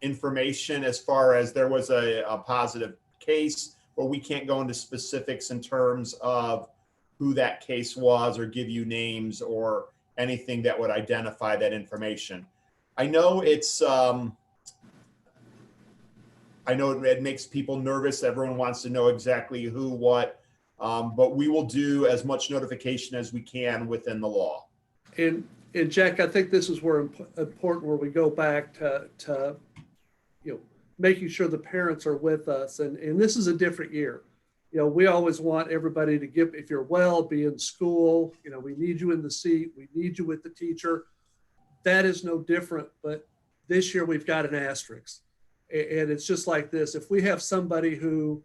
information as far as there was a positive case, but we can't go into specifics in terms of who that case was or give you names or anything that would identify that information. I know it's, I know it makes people nervous. Everyone wants to know exactly who, what, but we will do as much notification as we can within the law. And Jack, I think this is where important where we go back to making sure the parents are with us. And this is a different year. We always want everybody to get, if you're well, be in school. We need you in the seat. We need you with the teacher. That is no different. But this year we've got an asterisk. And it's just like this. If we have somebody who,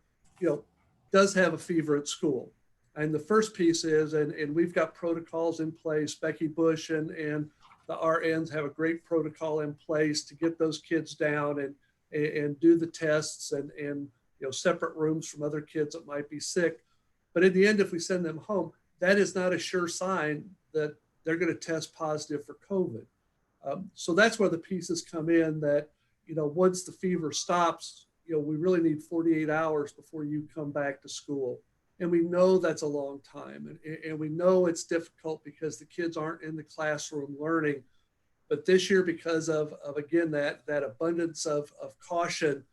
does have a fever at school, and the first piece is, and we've got protocols in place. Becky Bush and the RNs have a great protocol in place to get those kids down and do the tests and separate rooms from other kids that might be sick. But in the end, if we send them home, that is not a sure sign that they're going to test positive for COVID. So that's where the pieces come in that, once the fever stops, we really need 48 hours before you come back to school. And we know that's a long time. And we know it's difficult because the kids aren't in the classroom learning. But this year, because of again, that abundance of caution,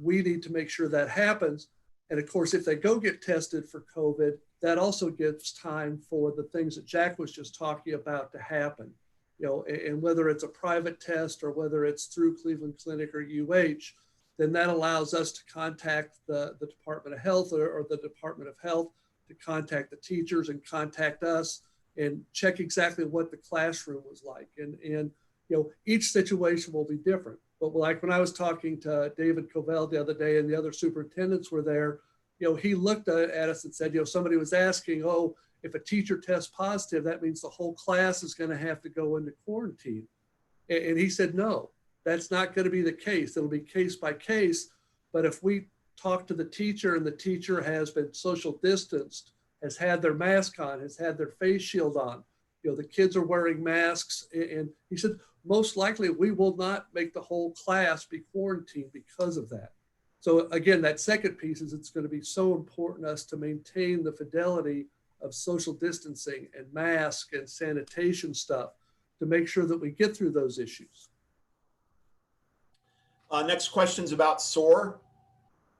we need to make sure that happens. And of course, if they go get tested for COVID, that also gives time for the things that Jack was just talking about to happen. And whether it's a private test or whether it's through Cleveland Clinic or UH, then that allows us to contact the Department of Health or the Department of Health to contact the teachers and contact us and check exactly what the classroom was like. And each situation will be different. But like when I was talking to David Covell the other day and the other superintendents were there, he looked at us and said, somebody was asking, if a teacher tests positive, that means the whole class is going to have to go into quarantine. And he said, no. That's not going to be the case. It'll be case by case. But if we talk to the teacher and the teacher has been social distanced, has had their mask on, has had their face shield on, the kids are wearing masks. And he said, most likely we will not make the whole class be quarantined because of that. So again, that second piece is it's going to be so important to us to maintain the fidelity of social distancing and mask and sanitation stuff to make sure that we get through those issues. Next question is about SOAR.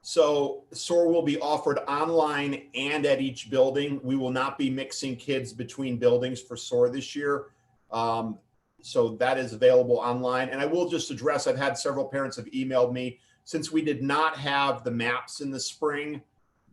So SOAR will be offered online and at each building. We will not be mixing kids between buildings for SOAR this year. So that is available online. And I will just address, I've had several parents have emailed me, since we did not have the maps in the spring,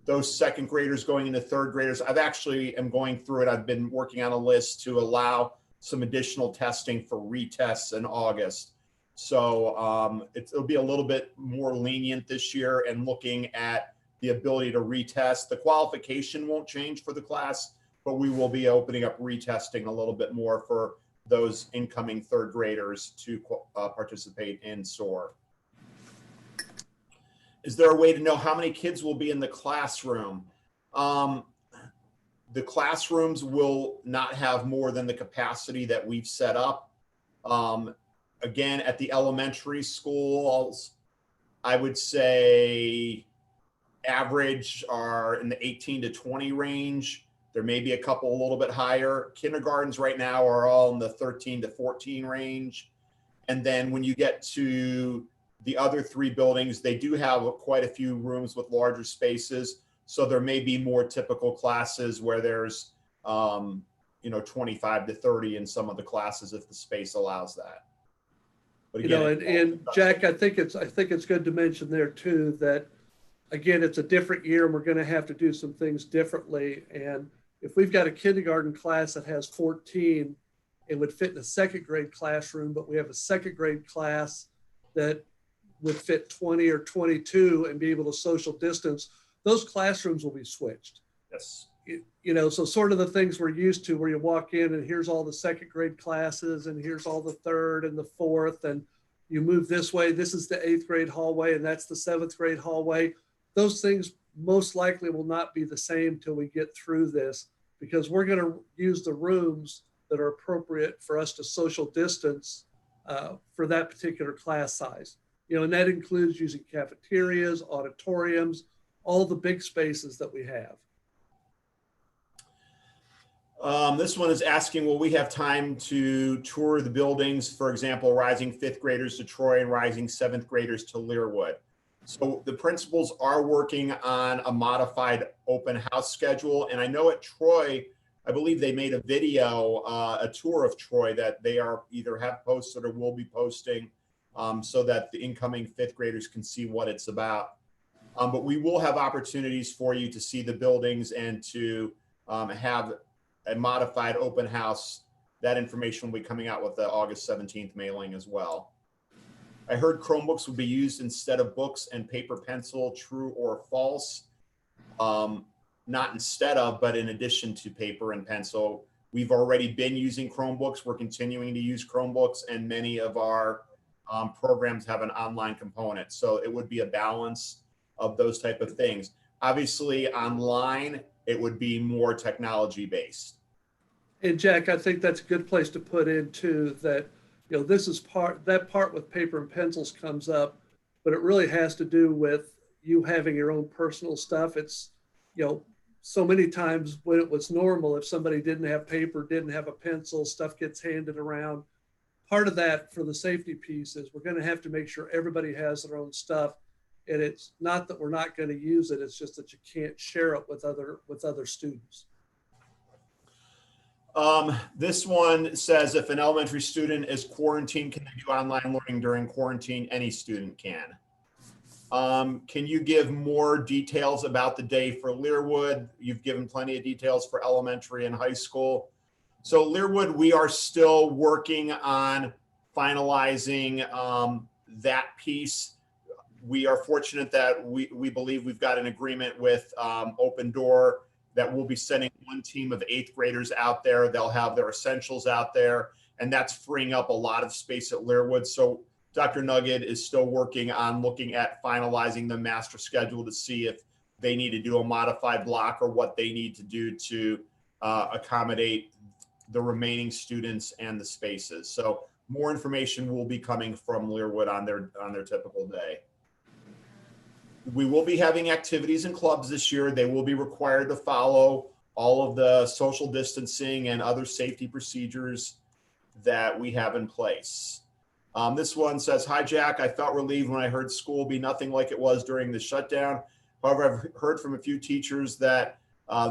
those second graders going into third graders, I've actually am going through it. I've been working on a list to allow some additional testing for retests in August. So it'll be a little bit more lenient this year and looking at the ability to retest. The qualification won't change for the class, but we will be opening up retesting a little bit more for those incoming third graders to participate in SOAR. Is there a way to know how many kids will be in the classroom? The classrooms will not have more than the capacity that we've set up. Again, at the elementary schools, I would say average are in the 18 to 20 range. There may be a couple a little bit higher. Kindergartens right now are all in the 13 to 14 range. And then when you get to the other three buildings, they do have quite a few rooms with larger spaces. So there may be more typical classes where there's, 25 to 30 in some of the classes if the space allows that. But again, and Jack, I think it's good to mention there too that, again, it's a different year and we're going to have to do some things differently. And if we've got a kindergarten class that has 14, it would fit in a second grade classroom, but we have a second grade class that would fit 20 or 22 and be able to social distance, those classrooms will be switched. Yes. So sort of the things we're used to where you walk in and here's all the second grade classes and here's all the third and the fourth, and you move this way, this is the 8th grade hallway and that's the 7th grade hallway. Those things most likely will not be the same till we get through this, because we're going to use the rooms that are appropriate for us to social distance for that particular class size. And that includes using cafeterias, auditoriums, all the big spaces that we have. This one is asking, will we have time to tour the buildings, for example, rising 5th graders to Troy and rising 7th graders to Learwood? So the principals are working on a modified open house schedule. And I know at Troy, I believe they made a video, a tour of Troy that they are either have posted or will be posting so that the incoming 5th graders can see what it's about. But we will have opportunities for you to see the buildings and to have a modified open house. That information will be coming out with the August 17th mailing as well. I heard Chromebooks would be used instead of books and paper pencil, true or false? Not instead of, but in addition to paper and pencil. We've already been using Chromebooks. We're continuing to use Chromebooks, and many of our programs have an online component. So it would be a balance of those type of things. Obviously online, it would be more technology based. And Jack, I think that's a good place to put into that, this is that part with paper and pencils comes up, but it really has to do with you having your own personal stuff. It's, so many times when it was normal, if somebody didn't have paper, didn't have a pencil, stuff gets handed around. Part of that for the safety piece is we're going to have to make sure everybody has their own stuff. And it's not that we're not going to use it. It's just that you can't share it with other students. This one says, if an elementary student is quarantined, can they do online learning during quarantine? Any student can. Can you give more details about the day for Learwood? You've given plenty of details for elementary and high school. So Learwood, we are still working on finalizing that piece. We are fortunate that we believe we've got an agreement with Open Door that we'll be sending one team of 8th graders out there. They'll have their essentials out there, and that's freeing up a lot of space at Learwood. So Dr. Nugget is still working on looking at finalizing the master schedule to see if they need to do a modified block or what they need to do to accommodate the remaining students and the spaces. So more information will be coming from Learwood on their typical day. We will be having activities and clubs this year. They will be required to follow all of the social distancing and other safety procedures that we have in place. This one says, hi, Jack. I felt relieved when I heard school be nothing like it was during the shutdown. However, I've heard from a few teachers that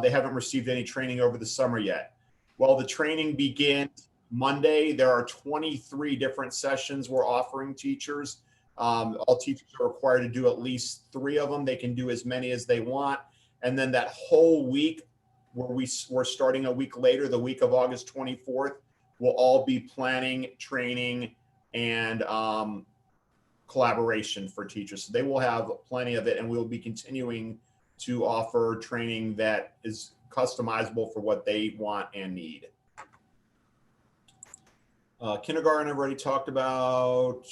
they haven't received any training over the summer yet. Well, the training begins Monday. There are 23 different sessions we're offering teachers. All teachers are required to do at least 3 of them. They can do as many as they want. And then that whole week, where we're starting a week later, the week of August 24th, we'll all be planning, training, and collaboration for teachers. So they will have plenty of it, and we'll be continuing to offer training that is customizable for what they want and need. Kindergarten, I've already talked about.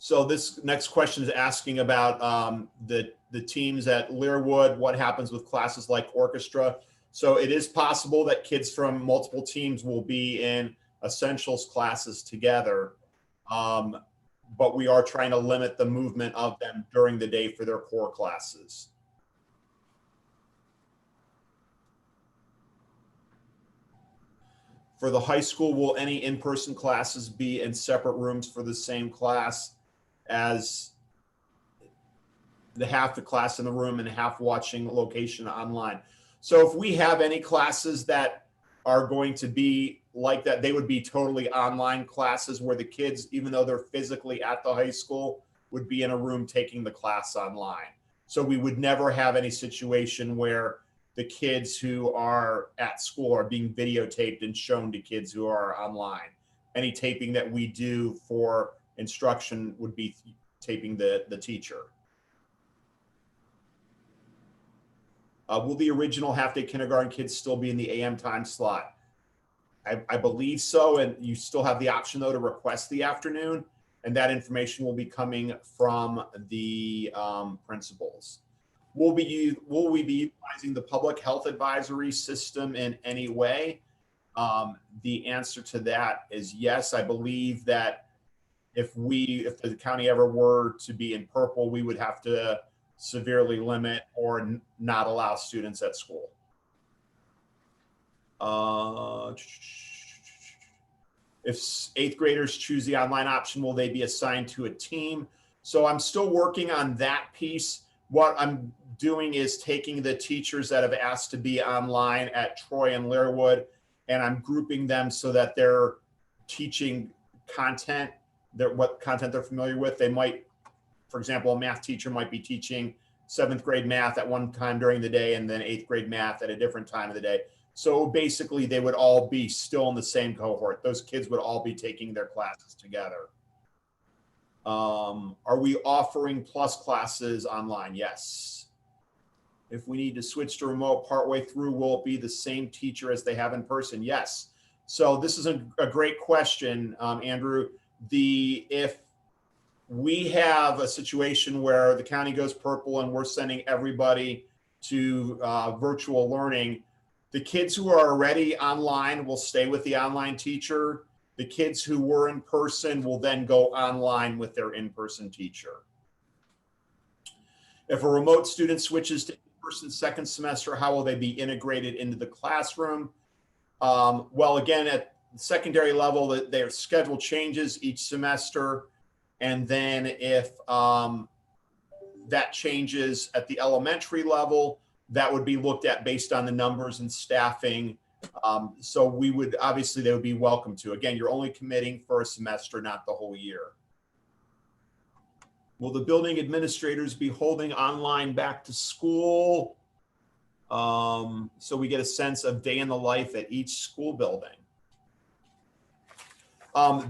So this next question is asking about the teams at Learwood, what happens with classes like orchestra. So it is possible that kids from multiple teams will be in essentials classes together, but we are trying to limit the movement of them during the day for their core classes. For the high school, will any in-person classes be in separate rooms for the same class as half the class in the room and half watching location online? So if we have any classes that are going to be like that, they would be totally online classes where the kids, even though they're physically at the high school, would be in a room taking the class online. So we would never have any situation where the kids who are at school are being videotaped and shown to kids who are online. Any taping that we do for instruction would be taping the teacher. Will the original half-day kindergarten kids still be in the AM time slot? I believe so, and you still have the option though to request the afternoon, and that information will be coming from the principals. Will we be utilizing the public health advisory system in any way? The answer to that is yes. I believe that if the county ever were to be in purple, we would have to severely limit or not allow students at school. If 8th graders choose the online option, will they be assigned to a team? So I'm still working on that piece. What I'm doing is taking the teachers that have asked to be online at Troy and Learwood, and I'm grouping them so that they're teaching content, what content they're familiar with. They might, for example, a math teacher might be teaching 7th grade math at one time during the day and then 8th grade math at a different time of the day. So basically they would all be still in the same cohort. Those kids would all be taking their classes together. Are we offering plus classes online? Yes. If we need to switch to remote partway through, will it be the same teacher as they have in person? Yes. So this is a great question, Andrew. If we have a situation where the county goes purple and we're sending everybody to virtual learning, the kids who are already online will stay with the online teacher. The kids who were in person will then go online with their in-person teacher. If a remote student switches to in-person second semester, how will they be integrated into the classroom? Well, again, at the secondary level, their schedule changes each semester. And then if that changes at the elementary level, that would be looked at based on the numbers and staffing. So we would, obviously they would be welcome to. Again, you're only committing for a semester, not the whole year. Will the building administrators be holding online back to school? So we get a sense of day in the life at each school building.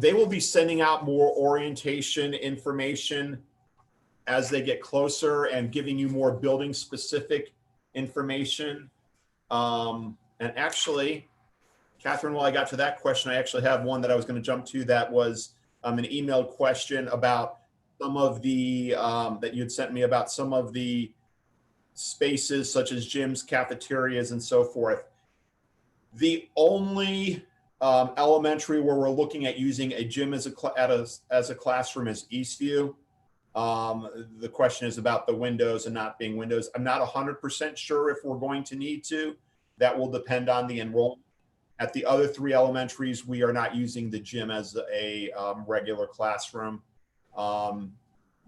They will be sending out more orientation information as they get closer and giving you more building specific information. And actually, Catherine, while I got to that question, I actually have one that I was going to jump to that was an emailed question about some of the, that you had sent me about some of the spaces such as gyms, cafeterias, and so forth. The only elementary where we're looking at using a gym as a classroom is Eastview. The question is about the windows and not being windows. I'm not 100% sure if we're going to need to. That will depend on the enrollment. At the other 3 elementaries, we are not using the gym as a regular classroom.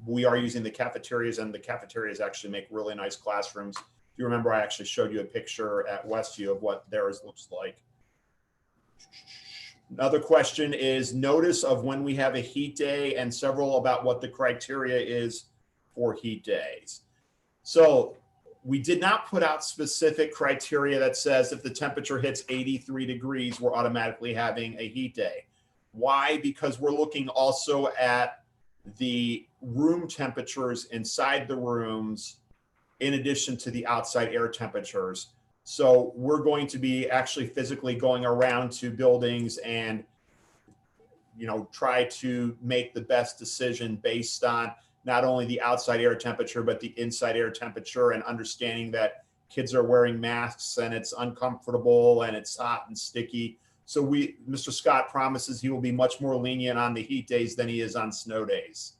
We are using the cafeterias, and the cafeterias actually make really nice classrooms. If you remember, I actually showed you a picture at Westview of what theirs looks like. Another question is notice of when we have a heat day and several about what the criteria is for heat days. So we did not put out specific criteria that says if the temperature hits 83 degrees, we're automatically having a heat day. Why? Because we're looking also at the room temperatures inside the rooms in addition to the outside air temperatures. So we're going to be actually physically going around to buildings and try to make the best decision based on not only the outside air temperature, but the inside air temperature, and understanding that kids are wearing masks and it's uncomfortable and it's hot and sticky. So Mr. Scott promises he will be much more lenient on the heat days than he is on snow days.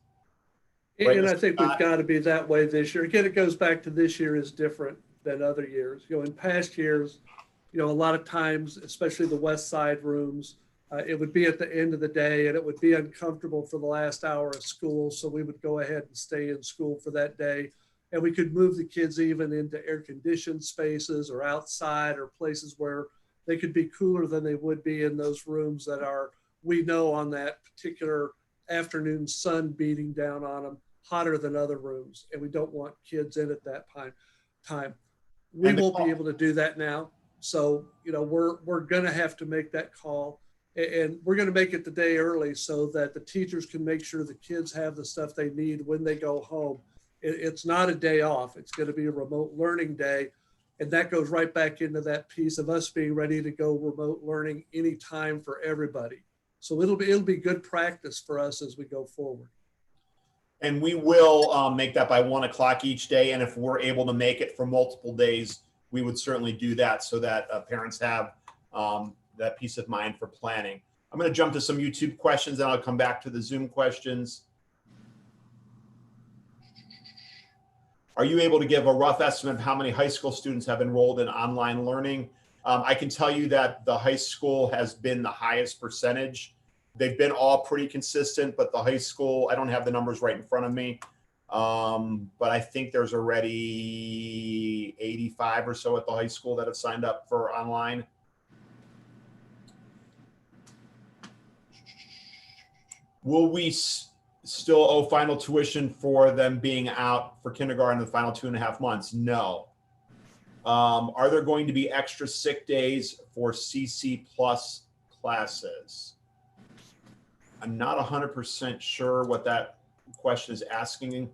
Right, And I Mr. think we've Scott? got to be that way this year. Again, it goes back to this year is different than other years. In past years, a lot of times, especially the West Side rooms, it would be at the end of the day and it would be uncomfortable for the last hour of school. So we would go ahead and stay in school for that day. And we could move the kids even into air conditioned spaces or outside or places where they could be cooler than they would be in those rooms that are, we know on that particular afternoon sun beating down on them, hotter than other rooms. And we don't want kids in at that time. We won't be able to do that now. So, we're going to have to make that call, and we're going to make it the day early so that the teachers can make sure the kids have the stuff they need when they go home. It's not a day off. It's going to be a remote learning day. And that goes right back into that piece of us being ready to go remote learning anytime for everybody. So it'll be good practice for us as we go forward. And we will make that by 1 o'clock each day. And if we're able to make it for multiple days, we would certainly do that so that parents have that peace of mind for planning. I'm going to jump to some YouTube questions and I'll come back to the Zoom questions. Are you able to give a rough estimate of how many high school students have enrolled in online learning? I can tell you that the high school has been the highest percentage. They've been all pretty consistent, but the high school, I don't have the numbers right in front of me. But I think there's already 85 or so at the high school that have signed up for online. Will we still owe final tuition for them being out for kindergarten the final 2.5 months? No. Are there going to be extra sick days for CC plus classes? I'm not 100% sure what that question is asking.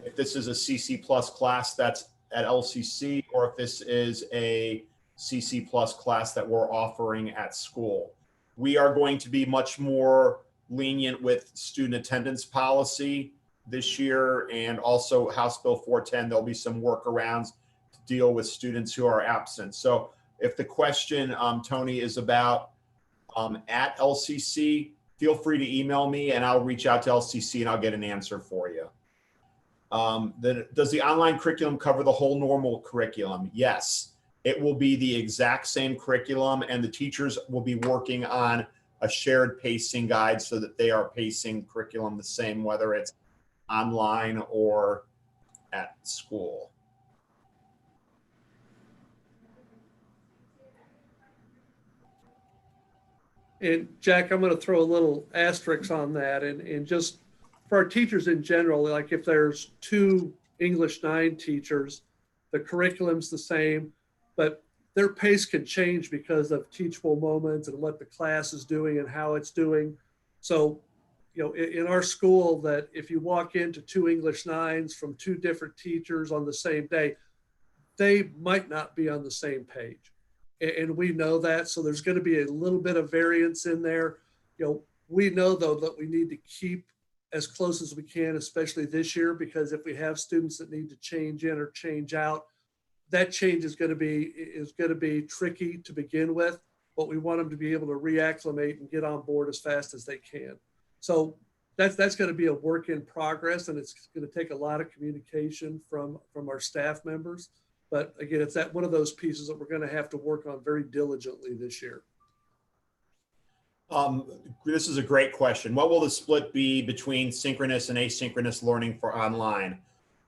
If this is a CC plus class that's at LCC, or if this is a CC plus class that we're offering at school. We are going to be much more lenient with student attendance policy this year, and also House Bill 410, there'll be some workarounds to deal with students who are absent. So if the question, Tony, is about at LCC, feel free to email me and I'll reach out to LCC and I'll get an answer for you. Does the online curriculum cover the whole normal curriculum? Yes, it will be the exact same curriculum, and the teachers will be working on a shared pacing guide so that they are pacing curriculum the same, whether it's online or at school. And Jack, I'm going to throw a little asterisk on that. And just for our teachers in general, like if there's 2 English 9 teachers, the curriculum's the same, but their pace can change because of teachable moments and what the class is doing and how it's doing. So, in our school, that if you walk into 2 English 9s from 2 different teachers on the same day, they might not be on the same page. And we know that. So there's going to be a little bit of variance in there. We know, though, that we need to keep as close as we can, especially this year, because if we have students that need to change in or change out, that change is going to be tricky to begin with, but we want them to be able to reacclimate and get on board as fast as they can. So that's going to be a work in progress, and it's going to take a lot of communication from our staff members. But again, it's one of those pieces that we're going to have to work on very diligently this year. This is a great question. What will the split be between synchronous and asynchronous learning for online?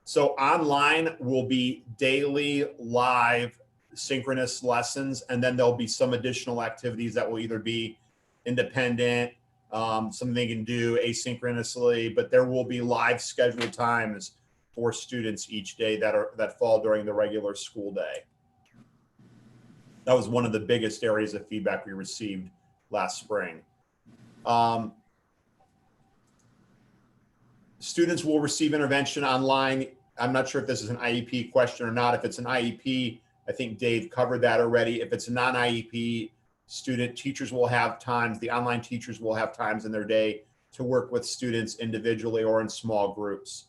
So online will be daily live synchronous lessons, and then there'll be some additional activities that will either be independent, something they can do asynchronously, but there will be live scheduled times for students each day that fall during the regular school day. That was one of the biggest areas of feedback we received last spring. Students will receive intervention online. I'm not sure if this is an IEP question or not. If it's an IEP, I think Dave covered that already. If it's a non-IEP, teachers will have times, the online teachers will have times in their day to work with students individually or in small groups.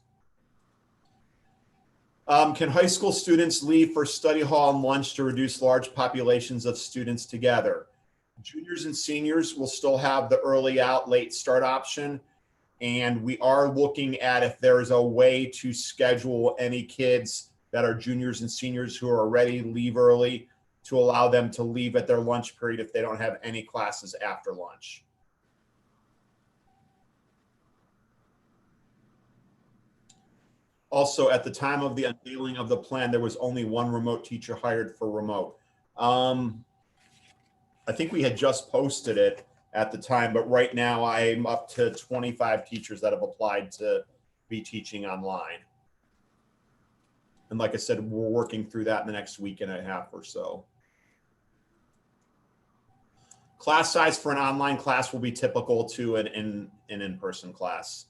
Can high school students leave for study hall and lunch to reduce large populations of students together? Juniors and seniors will still have the early out, late start option. And we are looking at if there's a way to schedule any kids that are juniors and seniors who are ready to leave early to allow them to leave at their lunch period if they don't have any classes after lunch. Also, at the time of the unveiling of the plan, there was only one remote teacher hired for remote. I think we had just posted it at the time, but right now I'm up to 25 teachers that have applied to be teaching online. And like I said, we're working through that in the next week and a half or so. Class size for an online class will be typical to an in-person class.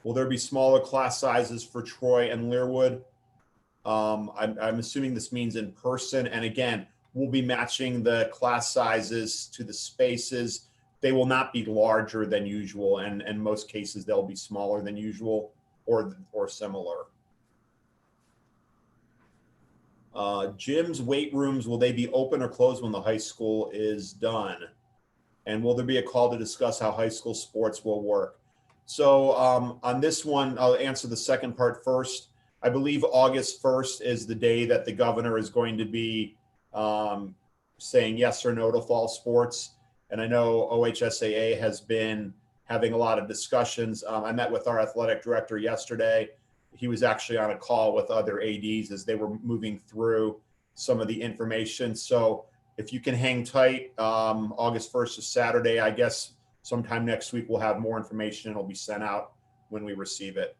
Will there be smaller class sizes for Troy and Learwood? I'm assuming this means in person. And again, we'll be matching the class sizes to the spaces. They will not be larger than usual. And in most cases, they'll be smaller than usual or similar. Gyms, weight rooms, will they be open or closed when the high school is done? And will there be a call to discuss how high school sports will work? So on this one, I'll answer the second part first. I believe August 1st is the day that the governor is going to be saying yes or no to fall sports. And I know OHSAA has been having a lot of discussions. I met with our athletic director yesterday. He was actually on a call with other ADs as they were moving through some of the information. So if you can hang tight, August 1st is Saturday, I guess sometime next week we'll have more information. It'll be sent out when we receive it.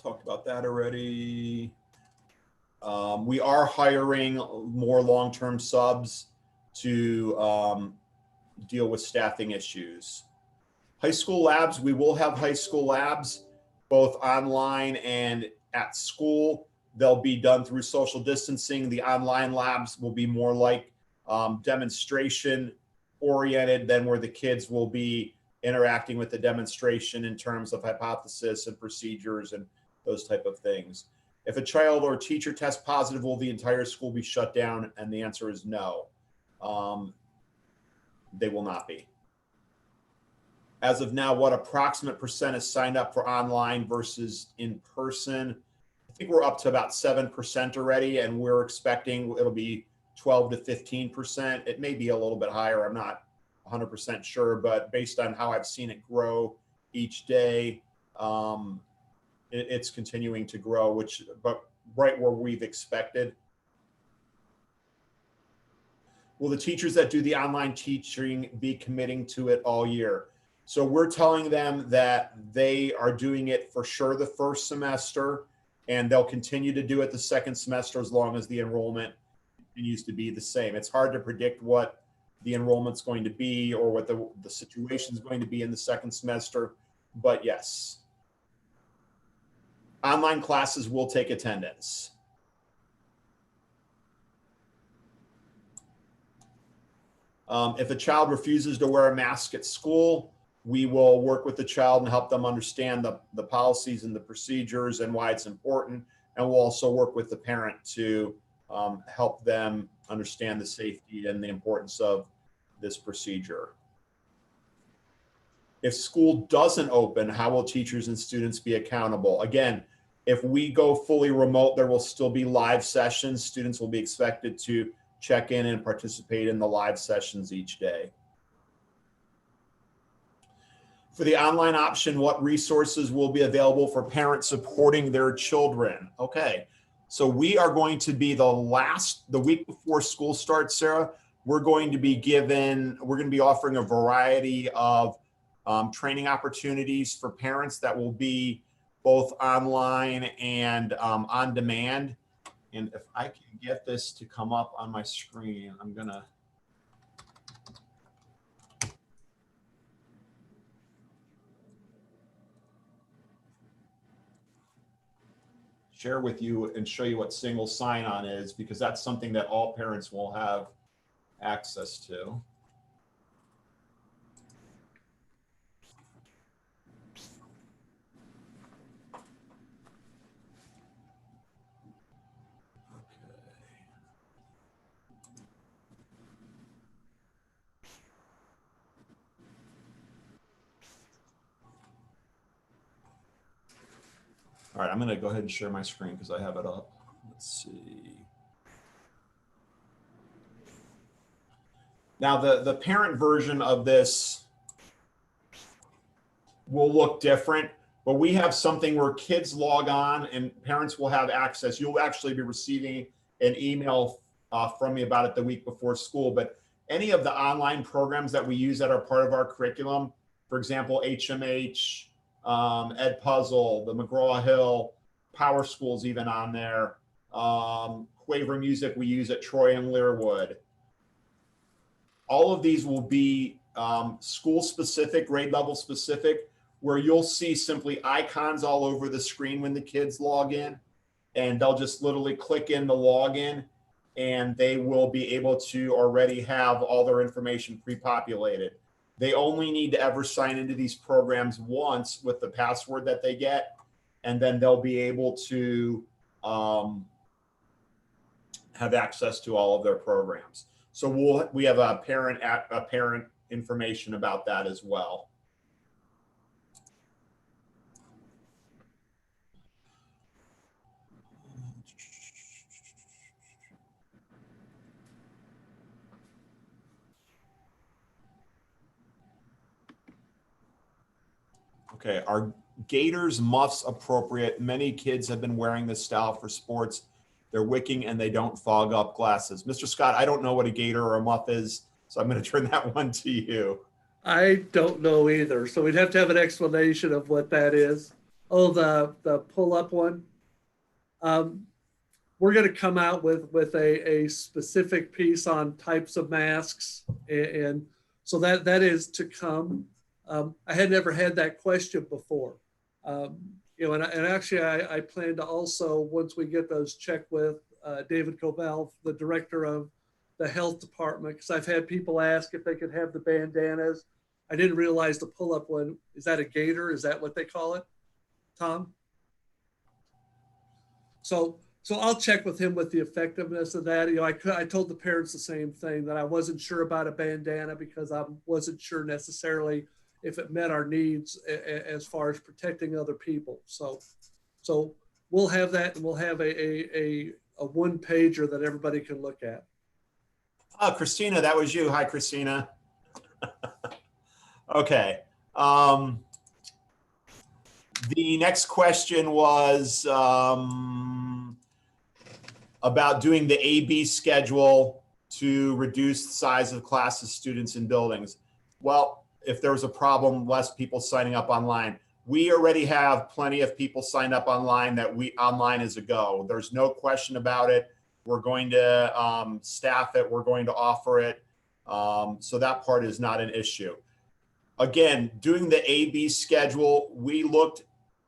Talked about that already. We are hiring more long-term subs to deal with staffing issues. High school labs, we will have high school labs, both online and at school. They'll be done through social distancing. The online labs will be more like demonstration oriented than where the kids will be interacting with the demonstration in terms of hypothesis and procedures and those type of things. If a child or teacher tests positive, will the entire school be shut down? And the answer is no. They will not be. As of now, what approximate percent is signed up for online versus in person? I think we're up to about 7% already, and we're expecting it'll be 12 to 15%. It may be a little bit higher. I'm not 100% sure, but based on how I've seen it grow each day, it's continuing to grow, but right where we've expected. Will the teachers that do the online teaching be committing to it all year? So we're telling them that they are doing it for sure the first semester, and they'll continue to do it the second semester as long as the enrollment continues to be the same. It's hard to predict what the enrollment's going to be or what the situation is going to be in the second semester, but yes. Online classes will take attendance. If a child refuses to wear a mask at school, we will work with the child and help them understand the policies and the procedures and why it's important. And we'll also work with the parent to help them understand the safety and the importance of this procedure. If school doesn't open, how will teachers and students be accountable? Again, if we go fully remote, there will still be live sessions. Students will be expected to check in and participate in the live sessions each day. For the online option, what resources will be available for parents supporting their children? Okay, so we are going to be the week before school starts, Sarah, we're going to be offering a variety of training opportunities for parents that will be both online and on demand. And if I can get this to come up on my screen, I'm gonna. share with you and show you what single sign-on is, because that's something that all parents will have access to. All right, I'm going to go ahead and share my screen because I have it up. Let's see. Now, the parent version of this will look different, but we have something where kids log on and parents will have access. You'll actually be receiving an email from me about it the week before school, but any of the online programs that we use that are part of our curriculum, for example, HMH, Edpuzzle, the McGraw-Hill, Power School's even on there, Quaver Music we use at Troy and Learwood. All of these will be school specific, grade level specific, where you'll see simply icons all over the screen when the kids log in, and they'll just literally click in the login and they will be able to already have all their information pre-populated. They only need to ever sign into these programs once with the password that they get, and then they'll be able to have access to all of their programs. So we have a parent information about that as well. Okay, are gaiters, muffs appropriate? Many kids have been wearing this style for sports. They're wicking and they don't fog up glasses. Mr. Scott, I don't know what a gaiter or a muff is, so I'm going to turn that one to you. I don't know either. So we'd have to have an explanation of what that is. Oh, the pull-up one. We're going to come out with a specific piece on types of masks, and so that is to come. I had never had that question before. And actually I plan to also, once we get those checked with David Cobell, the director of the health department, because I've had people ask if they could have the bandanas. I didn't realize the pull-up one. Is that a gaiter? Is that what they call it, Tom? So I'll check with him with the effectiveness of that. I told the parents the same thing, that I wasn't sure about a bandana because I wasn't sure necessarily if it met our needs as far as protecting other people. So we'll have that, and we'll have a one pager that everybody can look at. Oh, Christina, that was you. Hi, Christina. Okay. The next question was about doing the AB schedule to reduce the size of classes, students, and buildings. Well, if there was a problem, less people signing up online. We already have plenty of people signed up online online is a go. There's no question about it. We're going to staff it. We're going to offer it. So that part is not an issue. Again, doing the AB schedule, we looked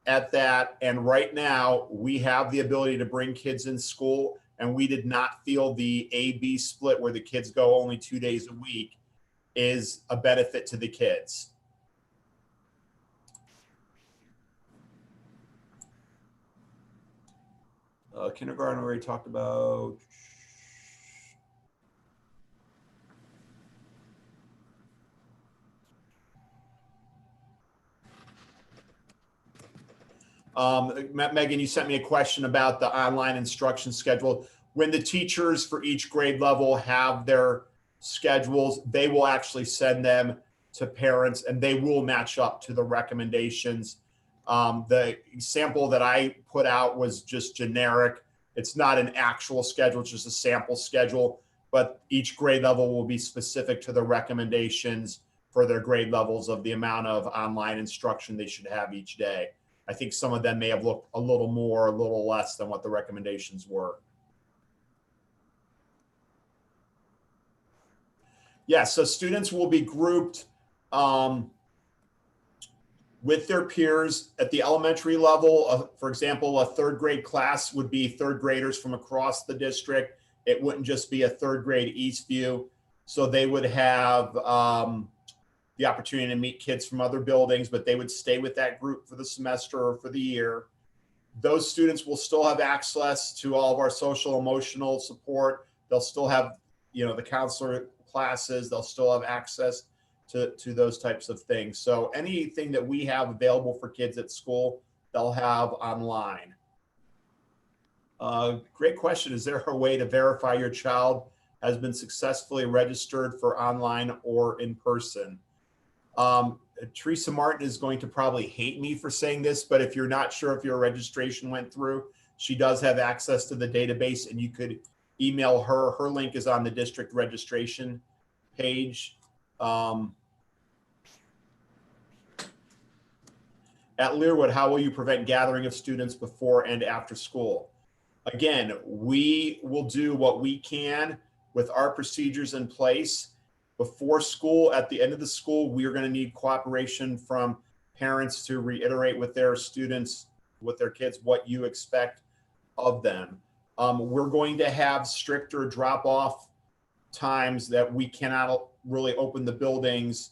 at that, and right now we have the ability to bring kids in school, and we did not feel the AB split where the kids go only 2 days a week is a benefit to the kids. Kindergarten we already talked about. Megan, you sent me a question about the online instruction schedule. When the teachers for each grade level have their schedules, they will actually send them to parents and they will match up to the recommendations. The sample that I put out was just generic. It's not an actual schedule, it's just a sample schedule, but each grade level will be specific to the recommendations for their grade levels of the amount of online instruction they should have each day. I think some of them may have looked a little more, a little less than what the recommendations were. Yeah, so students will be grouped with their peers at the elementary level. For example, a third grade class would be third graders from across the district. It wouldn't just be a third grade Eastview. So they would have the opportunity to meet kids from other buildings, but they would stay with that group for the semester or for the year. Those students will still have access to all of our social emotional support. They'll still have, the counselor classes. They'll still have access to those types of things. So anything that we have available for kids at school, they'll have online. Great question. Is there a way to verify your child has been successfully registered for online or in person? Teresa Martin is going to probably hate me for saying this, but if you're not sure if your registration went through, she does have access to the database, and you could email her. Her link is on the district registration page. At Learwood, how will you prevent gathering of students before and after school? Again, we will do what we can with our procedures in place. Before school, at the end of the school, we are going to need cooperation from parents to reiterate with their students, with their kids, what you expect of them. We're going to have stricter drop-off times that we cannot really open the buildings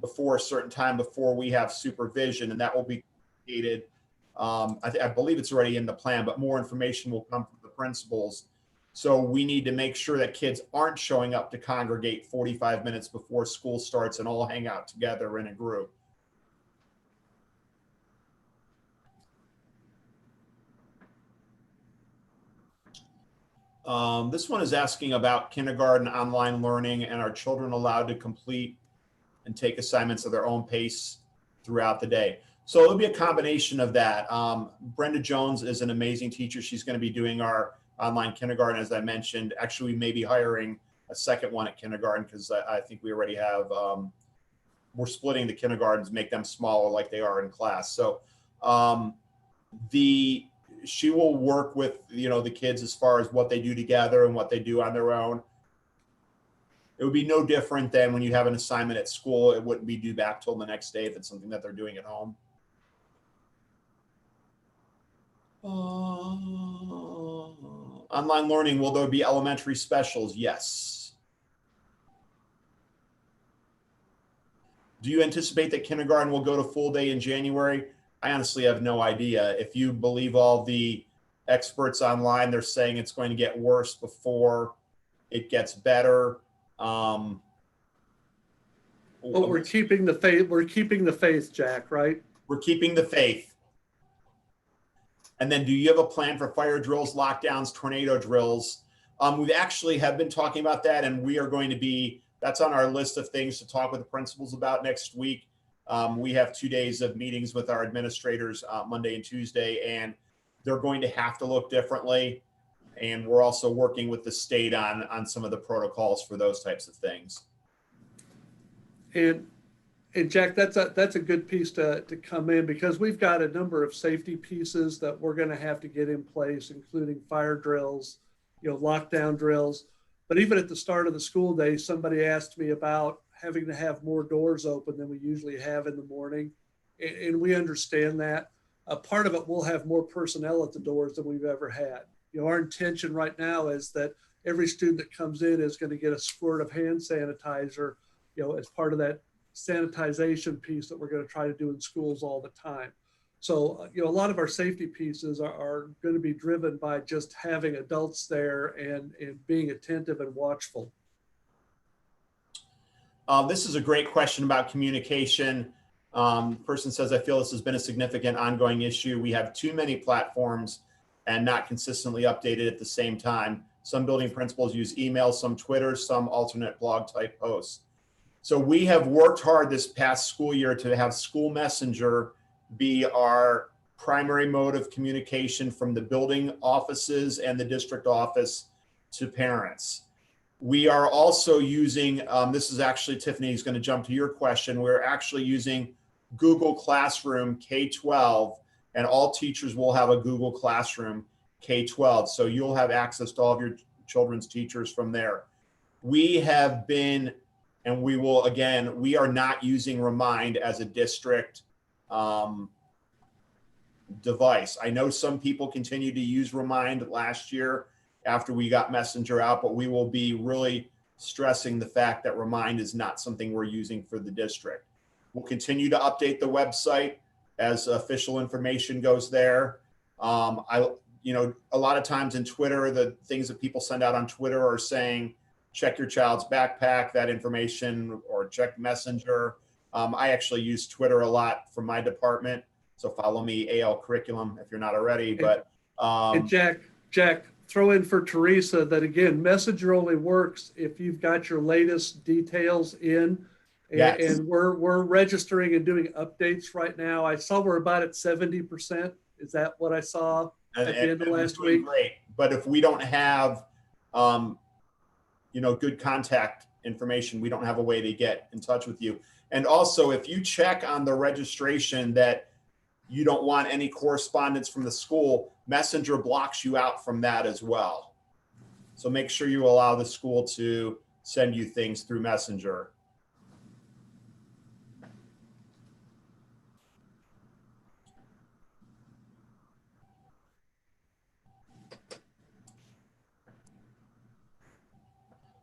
before a certain time before we have supervision, and that will be communicated. I believe it's already in the plan, but more information will come from the principals. So we need to make sure that kids aren't showing up to congregate 45 minutes before school starts and all hang out together in a group. This one is asking about kindergarten online learning, and are children allowed to complete and take assignments at their own pace throughout the day? So it'll be a combination of that. Brenda Jones is an amazing teacher. She's going to be doing our online kindergarten, as I mentioned. Actually, we may be hiring a second one at kindergarten, because I think we already have, we're splitting the kindergartens, make them smaller like they are in class. So she will work with, the kids as far as what they do together and what they do on their own. It would be no different than when you have an assignment at school. It wouldn't be due back till the next day if it's something that they're doing at home. Online learning, will there be elementary specials? Yes. Do you anticipate that kindergarten will go to full day in January? I honestly have no idea. If you believe all the experts online, they're saying it's going to get worse before it gets better. But we're keeping the faith. We're keeping the faith, Jack, right? We're keeping the faith. And then, do you have a plan for fire drills, lockdowns, tornado drills? We actually have been talking about that, and we are going to be, that's on our list of things to talk with the principals about next week. We have 2 days of meetings with our administrators, Monday and Tuesday, and they're going to have to look differently. And we're also working with the state on some of the protocols for those types of things. And Jack, that's a good piece to come in, because we've got a number of safety pieces that we're going to have to get in place, including fire drills, lockdown drills. But even at the start of the school day, somebody asked me about having to have more doors open than we usually have in the morning. And we understand that. Part of it, we'll have more personnel at the doors than we've ever had. Our intention right now is that every student that comes in is going to get a squirt of hand sanitizer, as part of that sanitization piece that we're going to try to do in schools all the time. So, a lot of our safety pieces are going to be driven by just having adults there and being attentive and watchful. This is a great question about communication. Person says, I feel this has been a significant ongoing issue. We have too many platforms and not consistently updated at the same time. Some building principals use email, some Twitter, some alternate blog type posts. So we have worked hard this past school year to have School Messenger be our primary mode of communication from the building offices and the district office to parents. We are also using, this is actually, Tiffany is going to jump to your question. We're actually using Google Classroom K-12, and all teachers will have a Google Classroom K-12. So you'll have access to all of your children's teachers from there. We have been, and we will, again, we are not using Remind as a district device. I know some people continue to use Remind last year after we got Messenger out, but we will be really stressing the fact that Remind is not something we're using for the district. We'll continue to update the website as official information goes there. A lot of times in Twitter, the things that people send out on Twitter are saying, check your child's backpack, that information, or check Messenger. I actually use Twitter a lot for my department. So follow me, AL Curriculum, if you're not already. But and Jack, throw in for Teresa that again, Messenger only works if you've got your latest details in. Yes. And we're registering and doing updates right now. I saw we're about at 70%. Is that what I saw at the end of last week? Great. But if we don't have, good contact information, we don't have a way to get in touch with you. And also, if you check on the registration that you don't want any correspondence from the school, Messenger blocks you out from that as well. So make sure you allow the school to send you things through Messenger.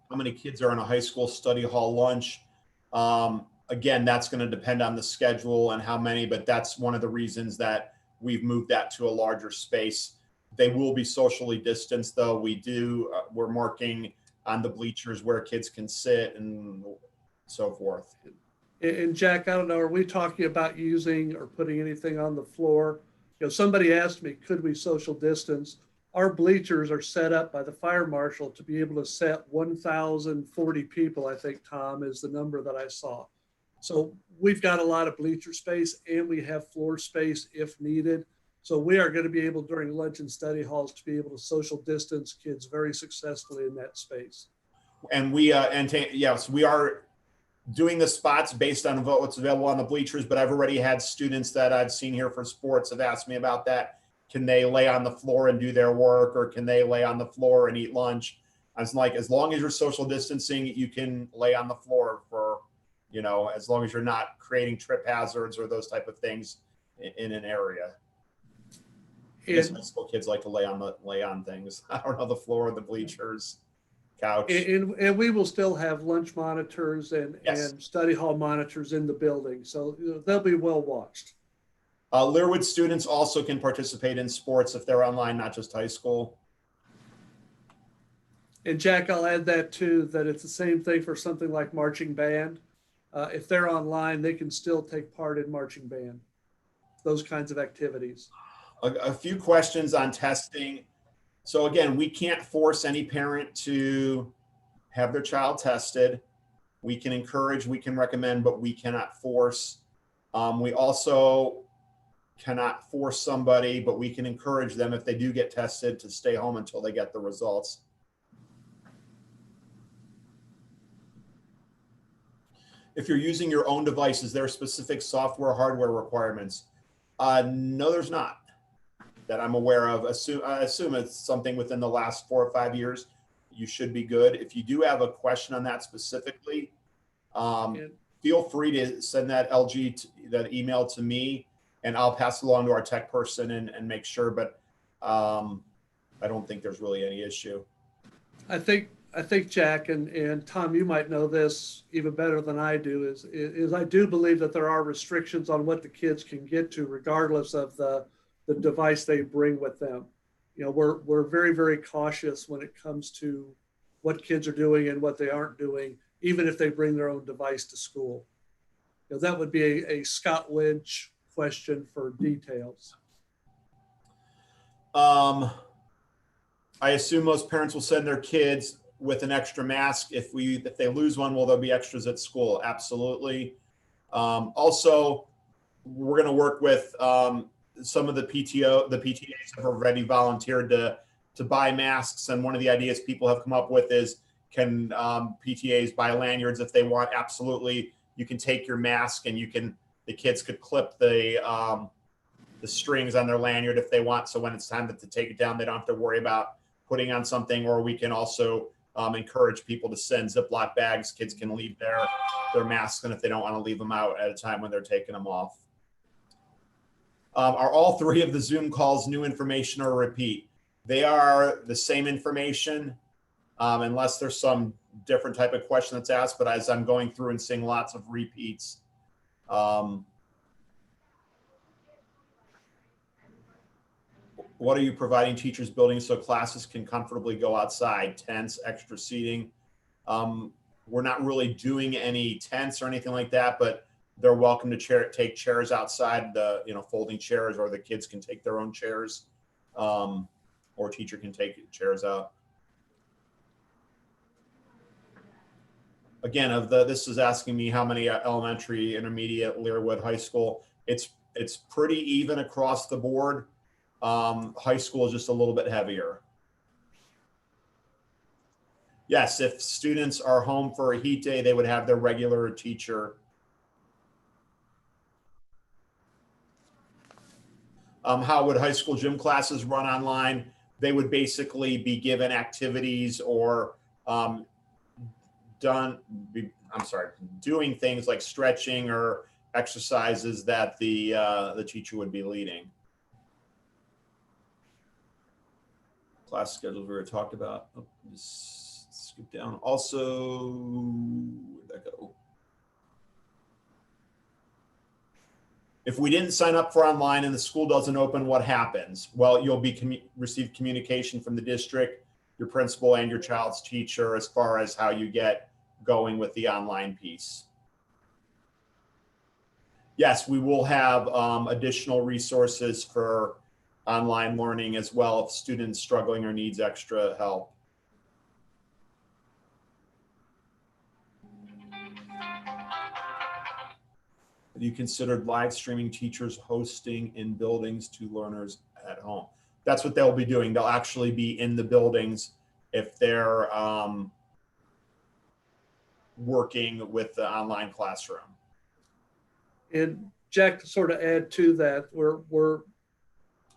How many kids are in a high school study hall lunch? Again, that's going to depend on the schedule and how many, but that's one of the reasons that we've moved that to a larger space. They will be socially distanced, though. We're marking on the bleachers where kids can sit and so forth. And Jack, I don't know, are we talking about using or putting anything on the floor? Somebody asked me, could we social distance? Our bleachers are set up by the fire marshal to be able to set 1,040 people, I think, Tom, is the number that I saw. So we've got a lot of bleacher space and we have floor space if needed. So we are going to be able during lunch and study halls to be able to social distance kids very successfully in that space. And yes, we are doing the spots based on what's available on the bleachers, but I've already had students that I've seen here for sports have asked me about that. Can they lay on the floor and do their work, or can they lay on the floor and eat lunch? I was like, as long as you're social distancing, you can lay on the floor for, as long as you're not creating trip hazards or those type of things in an area. I guess high school kids like to lay on things. I don't know, the floor, the bleachers, couch. And we will still have lunch monitors and study hall monitors in the building. So they'll be well watched. Learwood students also can participate in sports if they're online, not just high school. And Jack, I'll add that too, that it's the same thing for something like marching band. If they're online, they can still take part in marching band, those kinds of activities. A few questions on testing. So again, we can't force any parent to have their child tested. We can encourage, we can recommend, but we cannot force. We also cannot force somebody, but we can encourage them if they do get tested to stay home until they get the results. If you're using your own device, is there specific software, hardware requirements? No, there's not that I'm aware of. I assume it's something within the last 4 or 5 years. You should be good. If you do have a question on that specifically, feel free to send that that email to me, and I'll pass it along to our tech person and make sure. But I don't think there's really any issue. I think Jack and Tom, you might know this even better than I do, is I do believe that there are restrictions on what the kids can get to regardless of the device they bring with them. We're very, very cautious when it comes to what kids are doing and what they aren't doing, even if they bring their own device to school. That would be a Scott Lynch question for details. I assume most parents will send their kids with an extra mask. If they lose one, will there be extras at school? Absolutely. Also, we're going to work with some of the PTAs have already volunteered to buy masks. And one of the ideas people have come up with is, can PTAs buy lanyards if they want? Absolutely. You can take your mask and the kids could clip the strings on their lanyard if they want. So when it's time to take it down, they don't have to worry about putting on something. Or we can also encourage people to send Ziploc bags. Kids can leave their masks, and if they don't want to leave them out at a time when they're taking them off. Are all three of the Zoom calls new information or repeat? They are the same information, unless there's some different type of question that's asked. But as I'm going through and seeing lots of repeats, what are you providing teachers buildings so classes can comfortably go outside? Tents, extra seating. We're not really doing any tents or anything like that, but they're welcome to take chairs outside, the folding chairs, or the kids can take their own chairs, or teacher can take chairs out. Again, this is asking me how many elementary, intermediate, Learwood, high school. It's pretty even across the board. High school is just a little bit heavier. Yes, if students are home for a heat day, they would have their regular teacher. How would high school gym classes run online? They would basically be given activities or doing things like stretching or exercises that the teacher would be leading. Class schedules we already talked about. Oh, just skip down. Also, where'd that go? If we didn't sign up for online and the school doesn't open, what happens? Well, you'll receive communication from the district, your principal, and your child's teacher as far as how you get going with the online piece. Yes, we will have additional resources for online learning as well if students struggling or needs extra help. Have you considered live streaming teachers hosting in buildings to learners at home? That's what they'll be doing. They'll actually be in the buildings if they're working with the online classroom. And Jack, to sort of add to that, we're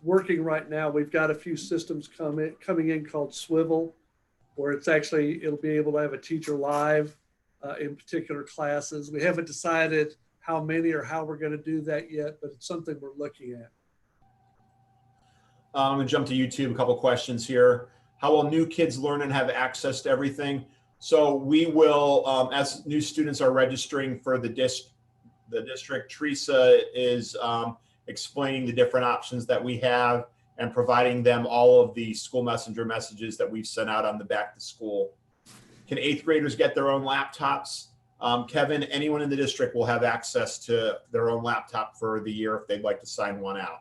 working right now. We've got a few systems coming in called Swivel, where it'll be able to have a teacher live in particular classes. We haven't decided how many or how we're going to do that yet, but it's something we're looking at. I'm going to jump to YouTube. A couple questions here. How will new kids learn and have access to everything? So we will, as new students are registering for the district, Teresa is explaining the different options that we have and providing them all of the school messenger messages that we've sent out on the back to school. Can 8th graders get their own laptops? Kevin, anyone in the district will have access to their own laptop for the year if they'd like to sign one out.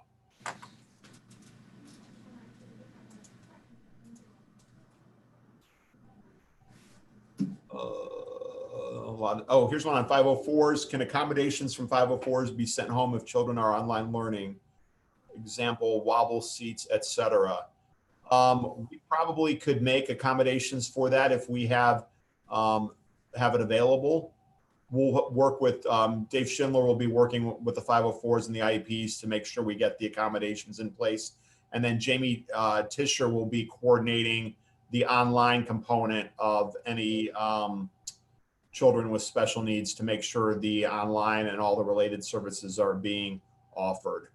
Oh, here's one on 504s. Can accommodations from 504s be sent home if children are online learning? Example, wobble seats, etc. We probably could make accommodations for that if we have it available. We'll work with Dave Schindler will be working with the 504s and the IEPs to make sure we get the accommodations in place. And then Jamie Tischer will be coordinating the online component of any children with special needs to make sure the online and all the related services are being offered.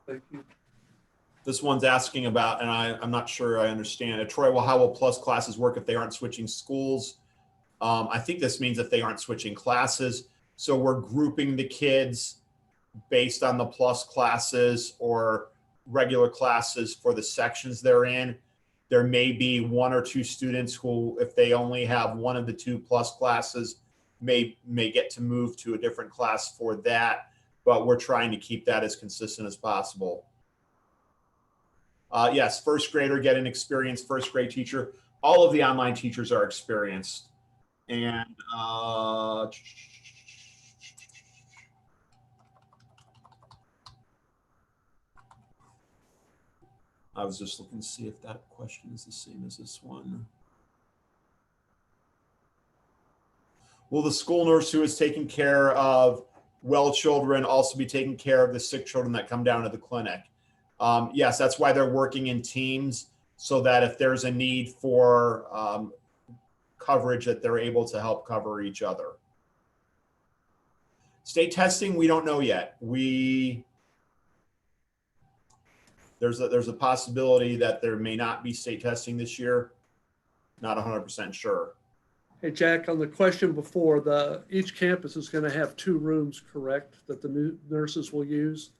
Thank you. This one's asking about, and I'm not sure I understand. Troy, well, how will plus classes work if they aren't switching schools? I think this means if they aren't switching classes. So we're grouping the kids based on the plus classes or regular classes for the sections they're in. There may be 1 or 2 students who, if they only have one of the 2 plus classes, may get to move to a different class for that. But we're trying to keep that as consistent as possible. Yes, first grader, get an experienced first grade teacher. All of the online teachers are experienced. And I was just looking to see if that question is the same as this one. Will the school nurse who is taking care of well children also be taking care of the sick children that come down to the clinic? Yes, that's why they're working in teams so that if there's a need for coverage, that they're able to help cover each other. State testing, we don't know yet. There's a possibility that there may not be state testing this year. Not 100% sure. Hey, Jack, on the question before, each campus is going to have 2 rooms, correct, that the new nurses will use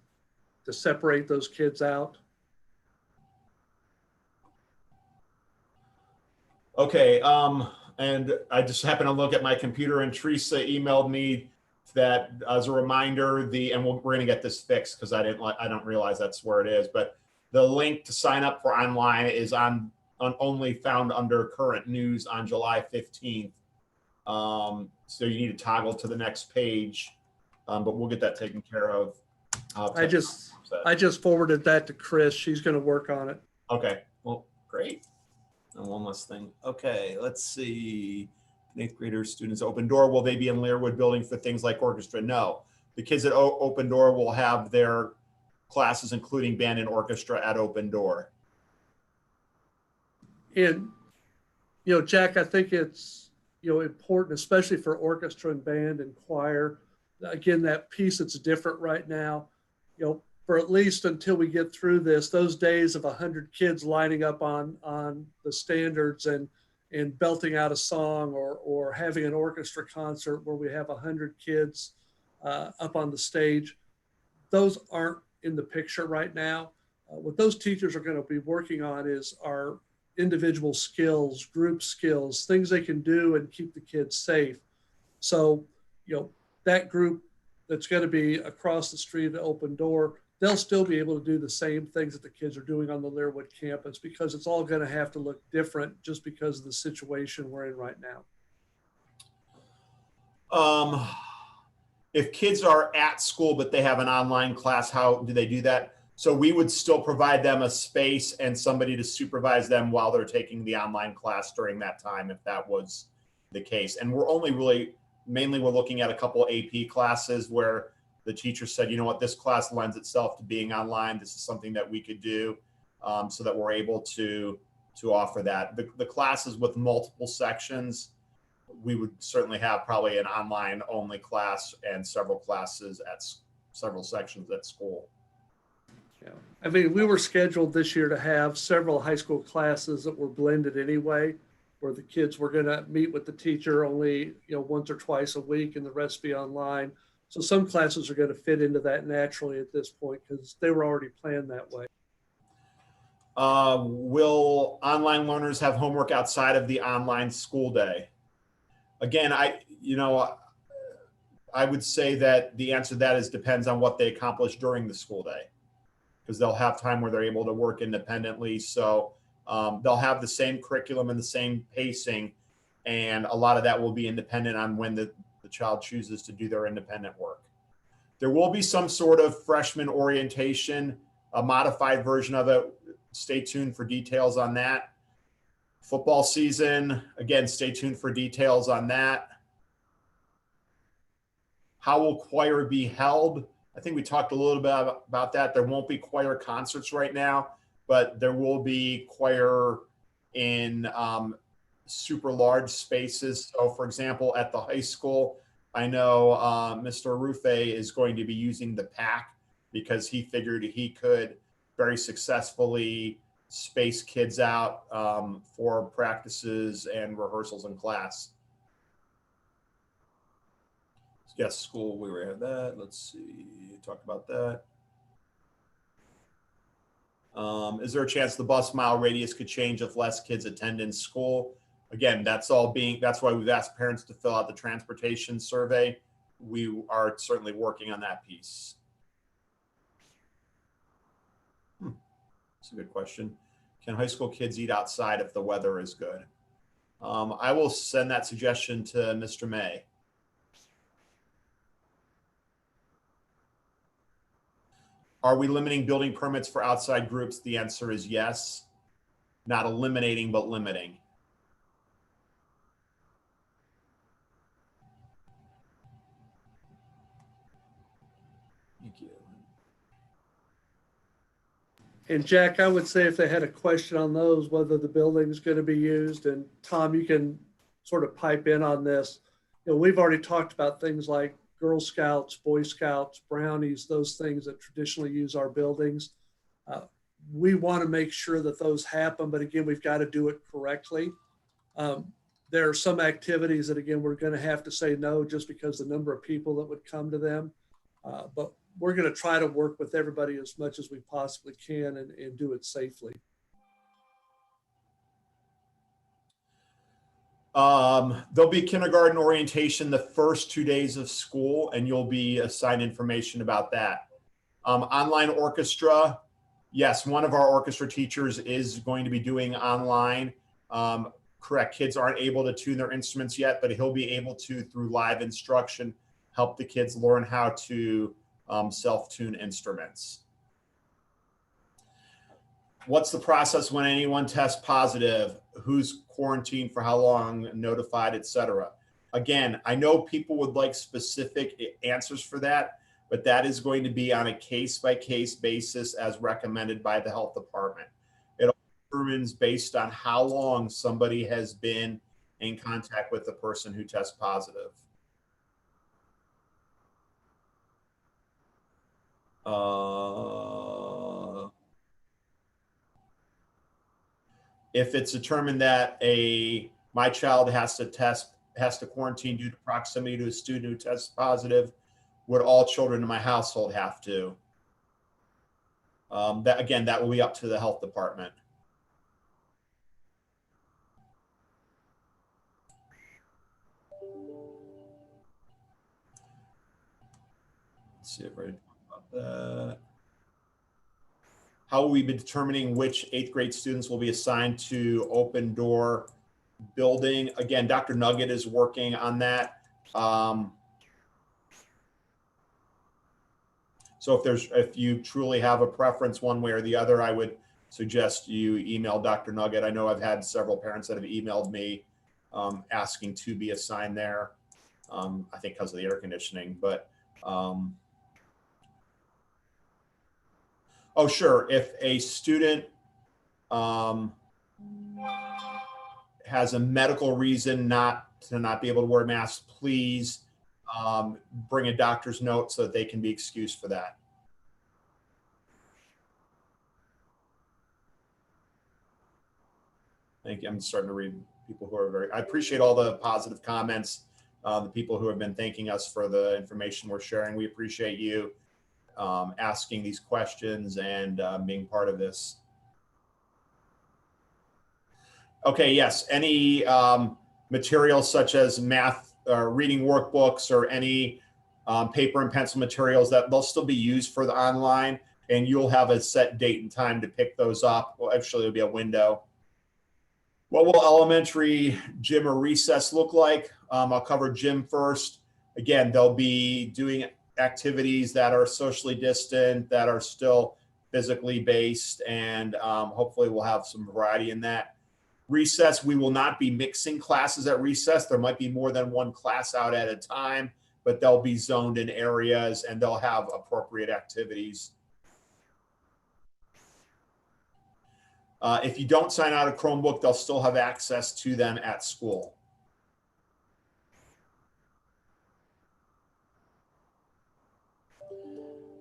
to separate those kids out? Okay, and I just happened to look at my computer and Teresa emailed me that as a reminder, we're going to get this fixed because I don't realize that's where it is, but the link to sign up for online is only found under current news on July 15th. So you need to toggle to the next page, but we'll get that taken care of. I just forwarded that to Chris. She's going to work on it. Okay, well, great. And one last thing. Okay, let's see. 8th graders, students, Open Door, will they be in Learwood building for things like orchestra? No. The kids at Open Door will have their classes, including band and orchestra, at Open Door. And, Jack, I think it's, important, especially for orchestra and band and choir. Again, that piece that's different right now, for at least until we get through this, those days of 100 kids lining up on the standards and belting out a song or having an orchestra concert where we have 100 kids up on the stage, those aren't in the picture right now. What those teachers are going to be working on is our individual skills, group skills, things they can do and keep the kids safe. So, that group that's going to be across the street at Open Door, they'll still be able to do the same things that the kids are doing on the Learwood campus, because it's all going to have to look different just because of the situation we're in right now. If kids are at school but they have an online class, how do they do that? So we would still provide them a space and somebody to supervise them while they're taking the online class during that time, if that was the case. And we're only mainly we're looking at a couple AP classes where the teacher said, you know what, this class lends itself to being online. This is something that we could do, so that we're able to offer that. The classes with multiple sections, we would certainly have probably an online only class and several classes at several sections at school. Yeah. I mean, we were scheduled this year to have several high school classes that were blended anyway, where the kids were going to meet with the teacher only, once or twice a week and the rest be online. So some classes are going to fit into that naturally at this point because they were already planned that way. Will online learners have homework outside of the online school day? Again, I would say that the answer to that depends on what they accomplish during the school day, because they'll have time where they're able to work independently. So they'll have the same curriculum and the same pacing, and a lot of that will be independent on when the child chooses to do their independent work. There will be some sort of freshman orientation, a modified version of it. Stay tuned for details on that. Football season, again, stay tuned for details on that. How will choir be held? I think we talked a little bit about that. There won't be choir concerts right now, but there will be choir in super large spaces. So for example, at the high school, I know Mr. Rufe is going to be using the PAC because he figured he could very successfully space kids out for practices and rehearsals in class. Yes, school, we were at that. Let's see, talk about that. Is there a chance the bus mile radius could change if less kids attend in school? Again, that's why we've asked parents to fill out the transportation survey. We are certainly working on that piece. That's a good question. Can high school kids eat outside if the weather is good? I will send that suggestion to Mr. May. Are we limiting building permits for outside groups? The answer is yes. Not eliminating, but limiting. Thank you. And Jack, I would say if they had a question on those, whether the building's going to be used, and Tom, you can sort of pipe in on this. You know, we've already talked about things like Girl Scouts, Boy Scouts, Brownies, those things that traditionally use our buildings. We want to make sure that those happen, but again, we've got to do it correctly. There are some activities that, again, we're going to have to say no just because the number of people that would come to them. But we're going to try to work with everybody as much as we possibly can and do it safely. There'll be kindergarten orientation the first 2 days of school, and you'll be assigned information about that. Online orchestra, yes, one of our orchestra teachers is going to be doing online. Correct, kids aren't able to tune their instruments yet, but he'll be able to, through live instruction, help the kids learn how to self-tune instruments. What's the process when anyone tests positive? Who's quarantined for how long, notified, etc.? Again, I know people would like specific answers for that, but that is going to be on a case-by-case basis as recommended by the health department. It determines based on how long somebody has been in contact with the person who tests positive. If it's determined that my child has to quarantine due to proximity to a student who tests positive, would all children in my household have to? That will be up to the health department. Let's see if I talk about that. How will we be determining which 8th grade students will be assigned to open door building? Again, Dr. Nugget is working on that. So if you truly have a preference one way or the other, I would suggest you email Dr. Nugget. I know I've had several parents that have emailed me asking to be assigned there. I think because of the air conditioning, but oh, sure. If a student has a medical reason not be able to wear masks, please bring a doctor's note so that they can be excused for that. Thank you. I'm starting to read people who are I appreciate all the positive comments, the people who have been thanking us for the information we're sharing. We appreciate you asking these questions and being part of this. Okay, yes, any materials such as math reading workbooks or any paper and pencil materials, that they'll still be used for the online, and you'll have a set date and time to pick those up. Well, actually, it'll be a window. What will elementary gym or recess look like? I'll cover gym first. Again, they'll be doing activities that are socially distant, that are still physically based, and hopefully we'll have some variety in that. Recess, we will not be mixing classes at recess. There might be more than one class out at a time, but they'll be zoned in areas and they'll have appropriate activities. If you don't sign out a Chromebook, they'll still have access to them at school.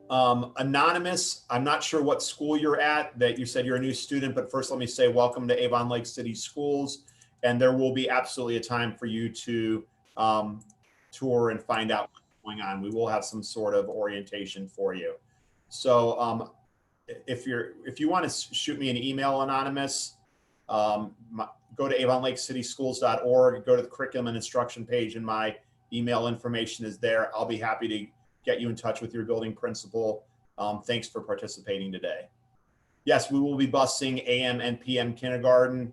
Anonymous, I'm not sure what school you're at, that you said you're a new student, but first let me say welcome to Avon Lake City Schools, and there will be absolutely a time for you to tour and find out what's going on. We will have some sort of orientation for you. So if you want to shoot me an email, Anonymous, go to avonlakecityschools.org, go to the curriculum and instruction page, and my email information is there. I'll be happy to get you in touch with your building principal. Thanks for participating today. Yes, we will be busing AM and PM kindergarten,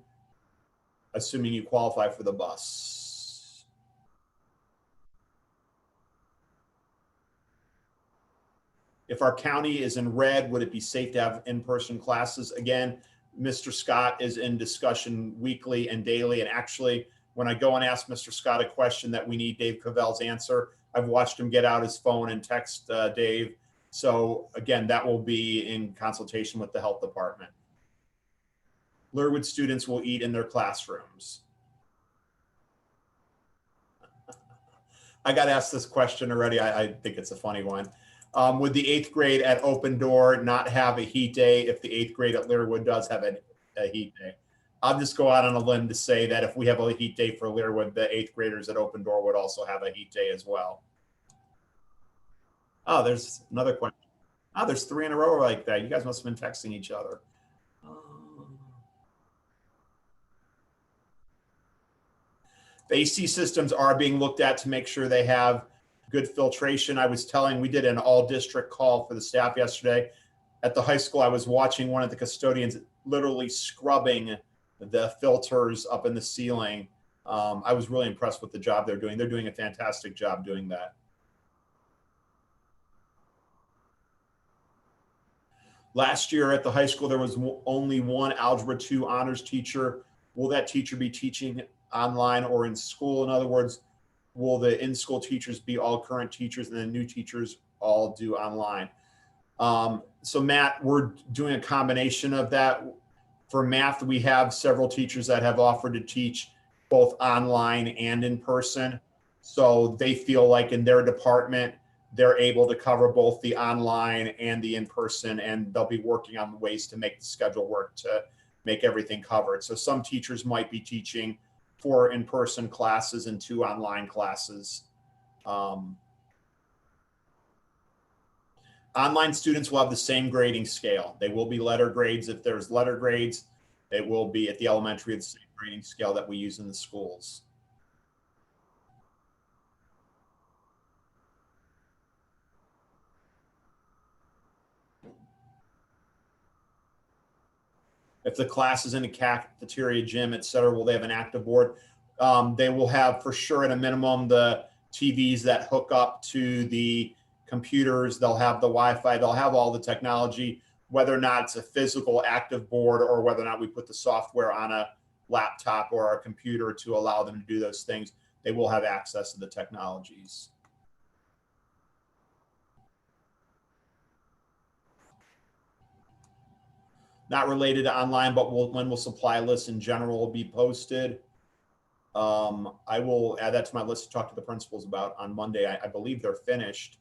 assuming you qualify for the bus. If our county is in red, would it be safe to have in-person classes? Again, Mr. Scott is in discussion weekly and daily. And actually, when I go and ask Mr. Scott a question that we need Dave Cavell's answer, I've watched him get out his phone and text Dave So again, that will be in consultation with the health department. Learwood students will eat in their classrooms. I got asked this question already. I think it's a funny one. Would the 8th grade at Open Door not have a heat day if the 8th grade at Learwood does have a heat day? I'll just go out on a limb to say that if we have a heat day for Learwood, the 8th graders at Open Door would also have a heat day as well. Oh, there's another question. Oh, there's 3 in a row like that. You guys must have been texting each other. The AC systems are being looked at to make sure they have good filtration. We did an all district call for the staff yesterday. At the high school, I was watching one of the custodians literally scrubbing the filters up in the ceiling. I was really impressed with the job they're doing. They're doing a fantastic job doing that. Last year at the high school, there was only one Algebra 2 honors teacher. Will that teacher be teaching online or in school? In other words, will the in-school teachers be all current teachers and then new teachers all do online? So Matt, we're doing a combination of that. For math, we have several teachers that have offered to teach both online and in person. So they feel like in their department, they're able to cover both the online and the in-person, and they'll be working on ways to make the schedule work to make everything covered. So some teachers might be teaching 4 in-person classes and 2 online classes. Online students will have the same grading scale. They will be letter grades. If there's letter grades, they will be at the elementary, the same grading scale that we use in the schools. If the class is in a cafeteria, gym, et cetera, will they have an active board? They will have, for sure, at a minimum, the TVs that hook up to the computers. They'll have the Wi-Fi. They'll have all the technology, whether or not it's a physical active board or whether or not we put the software on a laptop or a computer to allow them to do those things. They will have access to the technologies. Not related to online, but when will supply lists in general be posted? I will add that to my list to talk to the principals about on Monday. I believe they're finished.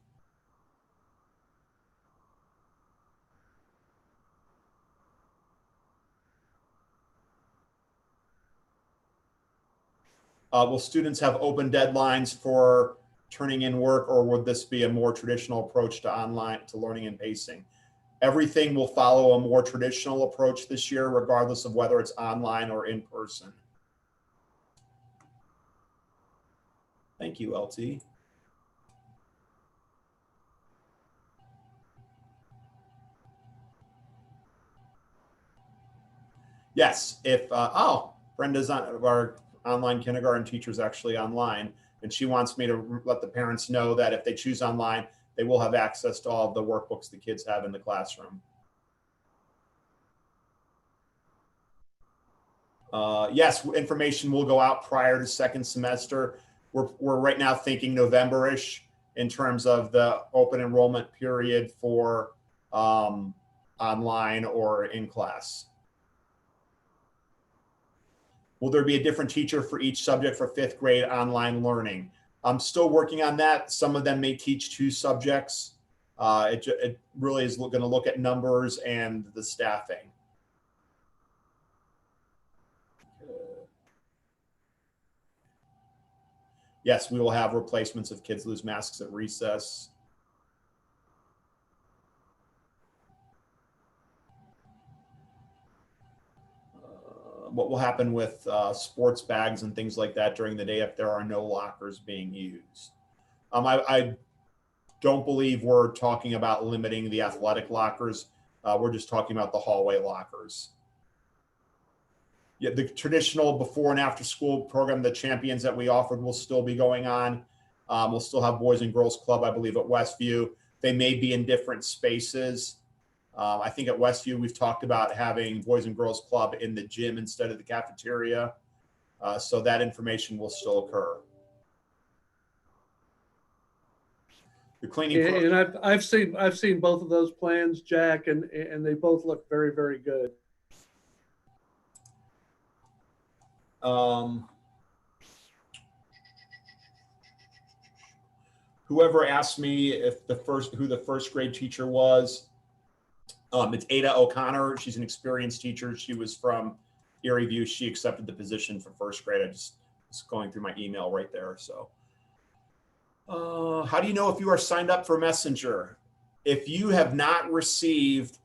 Will students have open deadlines for turning in work, or would this be a more traditional approach to learning and pacing? Everything will follow a more traditional approach this year, regardless of whether it's online or in person. Thank you, LT. Yes, if, Brenda's our online kindergarten teacher is actually online, and she wants me to let the parents know that if they choose online, they will have access to all of the workbooks the kids have in the classroom. Yes, information will go out prior to second semester. We're right now thinking November-ish in terms of the open enrollment period for online or in class. Will there be a different teacher for each subject for 5th grade online learning? I'm still working on that. Some of them may teach 2 subjects. It really is going to look at numbers and the staffing. Yes, we will have replacements if kids lose masks at recess. What will happen with sports bags and things like that during the day if there are no lockers being used? I don't believe we're talking about limiting the athletic lockers. We're just talking about the hallway lockers. Yeah, the traditional before and after school program, the champions that we offered will still be going on. We'll still have Boys and Girls Club, I believe, at Westview. They may be in different spaces. I think at Westview, we've talked about having Boys and Girls Club in the gym instead of the cafeteria. So that information will still occur. The cleaning. And I've seen both of those plans, Jack, and they both look very, very good. Whoever asked me if who the first grade teacher was, it's Ada O'Connor. She's an experienced teacher. She was from Erie View. She accepted the position for first grade. I just was going through my email right there. So, how do you know if you are signed up for Messenger? If you have not received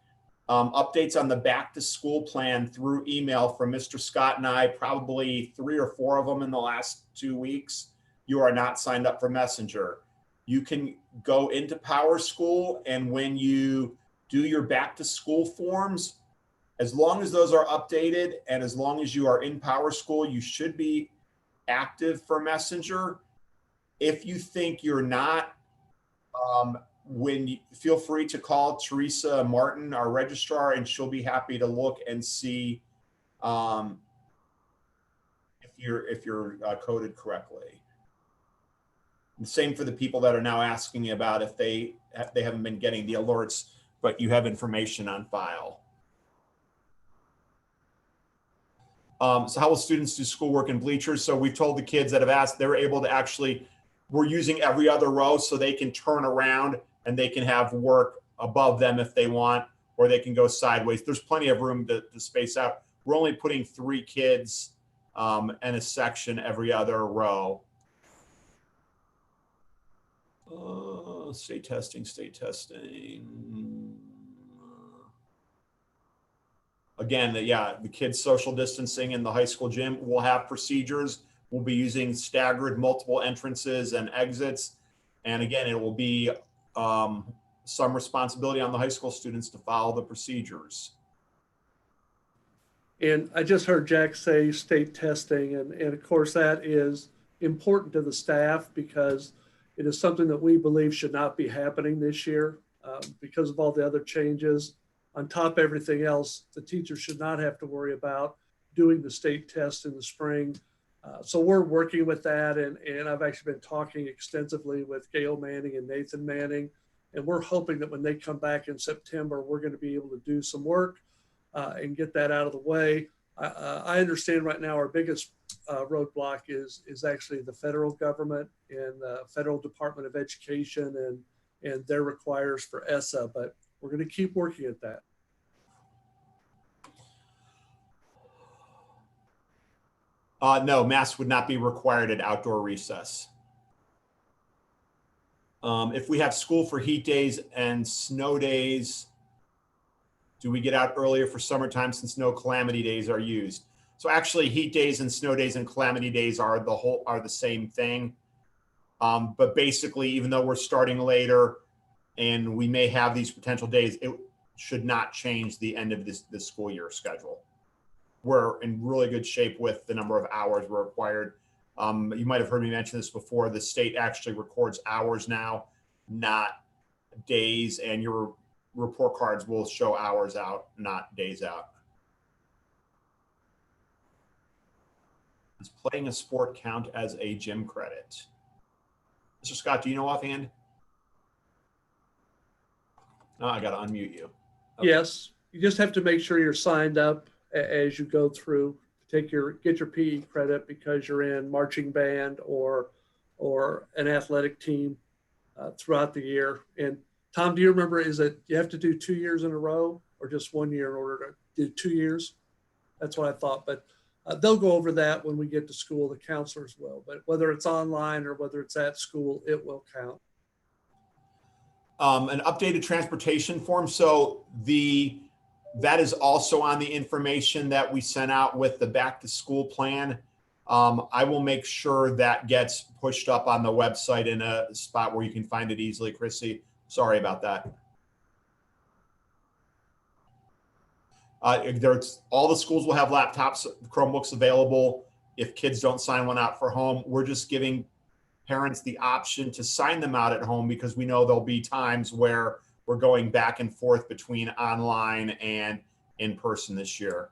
updates on the back to school plan through email from Mr. Scott and I, probably 3 or 4 of them in the last 2 weeks, you are not signed up for Messenger. You can go into Power School, and when you do your back to school forms, as long as those are updated and as long as you are in Power School, you should be active for Messenger. If you think you're not, feel free to call Teresa Martin, our registrar, and she'll be happy to look and see if you're coded correctly. And same for the people that are now asking about if they haven't been getting the alerts, but you have information on file. So how will students do schoolwork in bleachers? So we've told the kids that have asked, they're able to actually, we're using every other row so they can turn around and they can have work above them if they want, or they can go sideways. There's plenty of room to space out. We're only putting 3 kids in a section every other row. State testing. Again, the kids' social distancing in the high school gym will have procedures. We'll be using staggered multiple entrances and exits. And again, it will be some responsibility on the high school students to follow the procedures. And I just heard Jack say state testing, and of course that is important to the staff because it is something that we believe should not be happening this year because of all the other changes. On top of everything else, the teachers should not have to worry about doing the state test in the spring. So we're working with that, and I've actually been talking extensively with Gail Manning and Nathan Manning, and we're hoping that when they come back in September, we're going to be able to do some work and get that out of the way. I understand right now our biggest roadblock is actually the federal government and the Federal Department of Education and their requires for ESSA, but we're going to keep working at that. No, masks would not be required at outdoor recess. If we have school for heat days and snow days, do we get out earlier for summertime since no calamity days are used? So actually heat days and snow days and calamity days are the same thing. But basically, even though we're starting later and we may have these potential days, it should not change the end of this school year schedule. We're in really good shape with the number of hours we're required. You might have heard me mention this before. The state actually records hours now, not days, and your report cards will show hours out, not days out. Does playing a sport count as a gym credit? Mr. Scott, do you know offhand? No, I got to unmute you. Okay. Yes, you just have to make sure you're signed up as you go through. Get your PE credit because you're in marching band or an athletic team throughout the year. And Tom, do you remember, is it you have to do 2 years in a row or just 1 year in order to do 2 years? That's what I thought, but they'll go over that when we get to school, the counselors will, but whether it's online or whether it's at school, it will count. An updated transportation form. So that is also on the information that we sent out with the back to school plan. I will make sure that gets pushed up on the website in a spot where you can find it easily. Chrissy, sorry about that. All the schools will have laptops, Chromebooks available. If kids don't sign one out for home, we're just giving parents the option to sign them out at home because we know there'll be times where we're going back and forth between online and in person this year.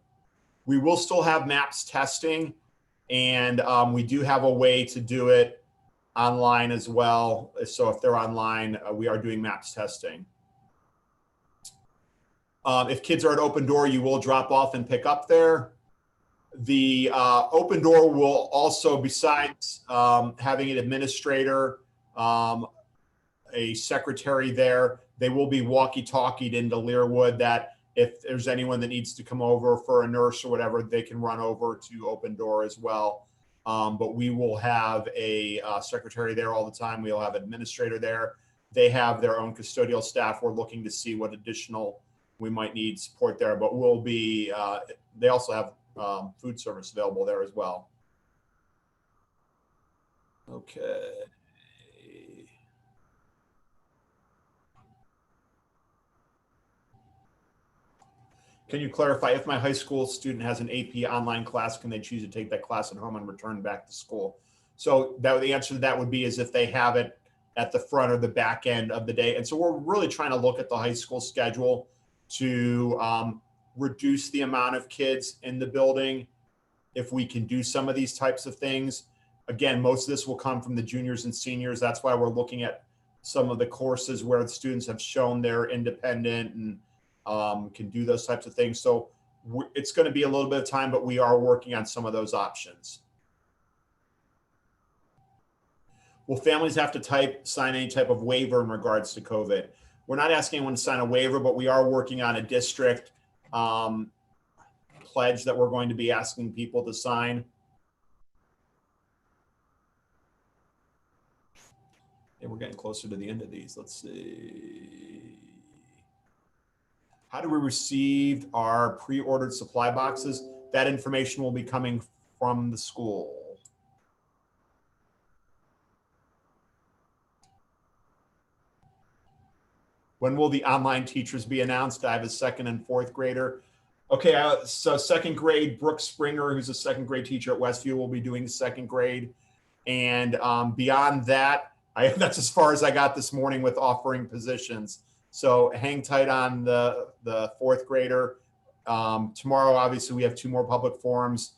We will still have MAPS testing, and we do have a way to do it online as well. So if they're online, we are doing MAPS testing. If kids are at Open Door, you will drop off and pick up there. The Open Door will also, besides having an administrator, a secretary there, they will be walkie-talkied into Learwood that if there's anyone that needs to come over for a nurse or whatever, they can run over to Open Door as well. But we will have a secretary there all the time. We'll have an administrator there. They have their own custodial staff. We're looking to see what additional we might need support there, but we'll be, they also have food service available there as well. Okay. Can you clarify, if my high school student has an AP online class, can they choose to take that class at home and return back to school? So that the answer to that would be is if they have it at the front or the back end of the day. And so we're really trying to look at the high school schedule to reduce the amount of kids in the building. If we can do some of these types of things, again, most of this will come from the juniors and seniors. That's why we're looking at some of the courses where the students have shown they're independent and can do those types of things. So it's going to be a little bit of time, but we are working on some of those options. Will families have to sign any type of waiver in regards to COVID? We're not asking anyone to sign a waiver, but we are working on a district pledge that we're going to be asking people to sign. And we're getting closer to the end of these. Let's see. How do we receive our pre-ordered supply boxes? That information will be coming from the school. When will the online teachers be announced? I have a second and fourth grader. Okay, so second grade, Brooke Springer, who's a second grade teacher at Westview, will be doing the second grade. And beyond that, that's as far as I got this morning with offering positions. So hang tight on the fourth grader. Tomorrow, obviously, we have 2 more public forums.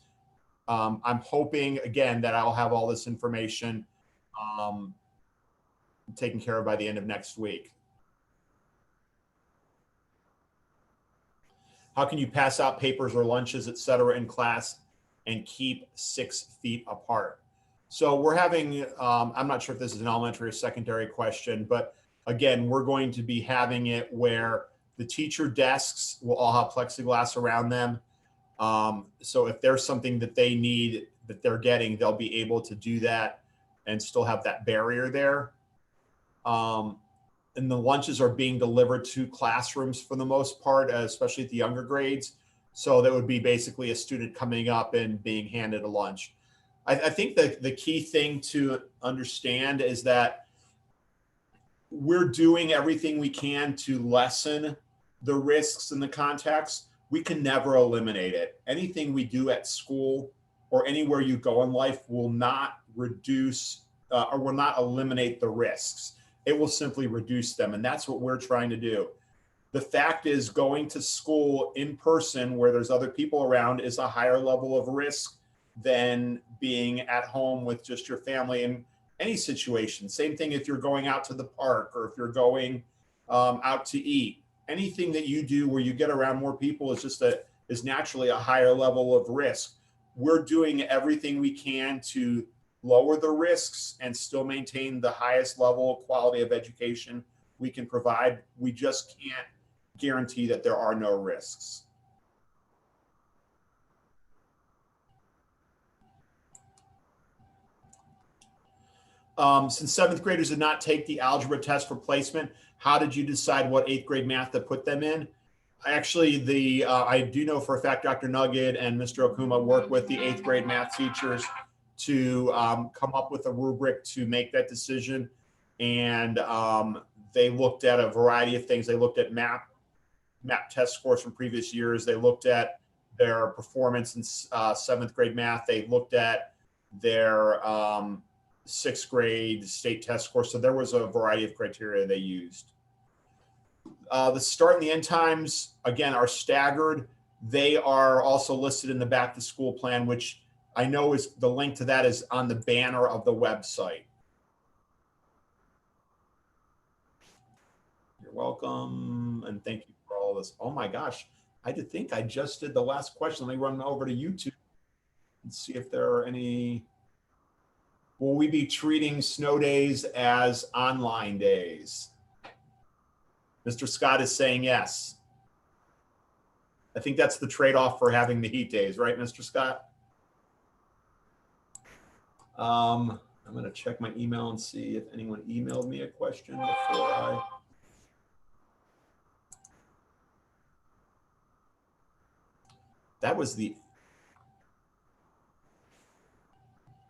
I'm hoping, again, that I'll have all this information taken care of by the end of next week. How can you pass out papers or lunches, et cetera, in class and keep 6 feet apart? So we're having, I'm not sure if this is an elementary or secondary question, but again, we're going to be having it where the teacher desks will all have plexiglass around them. So if there's something that they need that they're getting, they'll be able to do that and still have that barrier there. And the lunches are being delivered to classrooms for the most part, especially at the younger grades. So that would be basically a student coming up and being handed a lunch. I think that the key thing to understand is that we're doing everything we can to lessen the risks and the contacts. We can never eliminate it. Anything we do at school or anywhere you go in life will not reduce or will not eliminate the risks. It will simply reduce them. And that's what we're trying to do. The fact is, going to school in person where there's other people around is a higher level of risk than being at home with just your family in any situation. Same thing if you're going out to the park or if you're going out to eat. Anything that you do where you get around more people is naturally a higher level of risk. We're doing everything we can to lower the risks and still maintain the highest level of quality of education we can provide. We just can't guarantee that there are no risks. Since 7th graders did not take the algebra test for placement, how did you decide what 8th grade math to put them in? Actually, I do know for a fact Dr. Nugget and Mr. Okuma worked with the 8th grade math teachers to come up with a rubric to make that decision. And they looked at a variety of things. They looked at map test scores from previous years. They looked at their performance in 7th grade math. They looked at their 6th grade state test score. So there was a variety of criteria they used. The start and the end times, again, are staggered. They are also listed in the back to school plan, which I know is the link to that is on the banner of the website. You're welcome. And thank you for all this. Oh my gosh. I did think I just did the last question. Let me run over to YouTube and see if there are any. Will we be treating snow days as online days? Mr. Scott is saying yes. I think that's the trade-off for having the heat days, right, Mr. Scott? I'm going to check my email and see if anyone emailed me a question before I. That was the.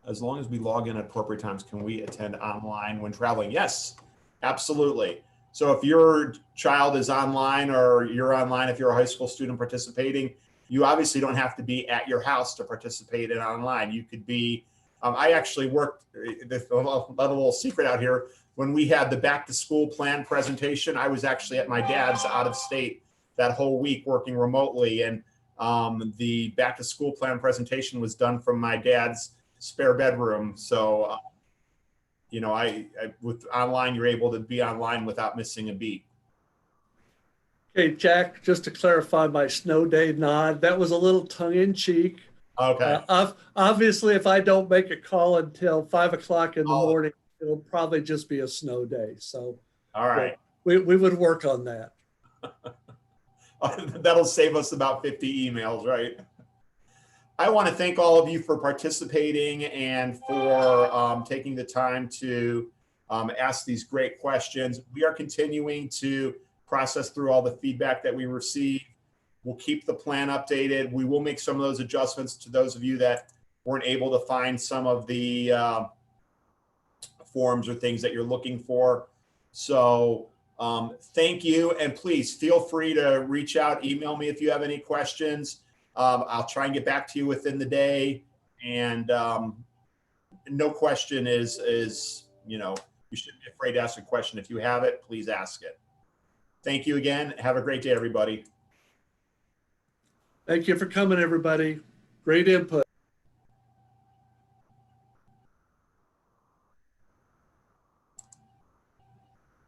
As long as we log in at appropriate times, can we attend online when traveling? Yes, absolutely. So if your child is online or you're online, if you're a high school student participating, you obviously don't have to be at your house to participate in online. You could be, I actually worked, a little secret out here, when we had the back to school plan presentation, I was actually at my dad's out of state that whole week working remotely. And the back to school plan presentation was done from my dad's spare bedroom. So, you know, I with online, you're able to be online without missing a beat. Okay, Jack, just to clarify my snow day nod, that was a little tongue in cheek. Okay. Obviously, if I don't make a call until 5 o'clock in the morning, it'll probably just be a snow day. So, All right. We would work on that. That'll save us about 50 emails, right? I want to thank all of you for participating and for taking the time to ask these great questions. We are continuing to process through all the feedback that we receive. We'll keep the plan updated. We will make some of those adjustments to those of you that weren't able to find some of the forms or things that you're looking for. So thank you. And please feel free to reach out, email me if you have any questions. I'll try and get back to you within the day. And no question is, you know, you shouldn't be afraid to ask a question. If you have it, please ask it. Thank you again. Have a great day, everybody. Thank you for coming, everybody. Great input.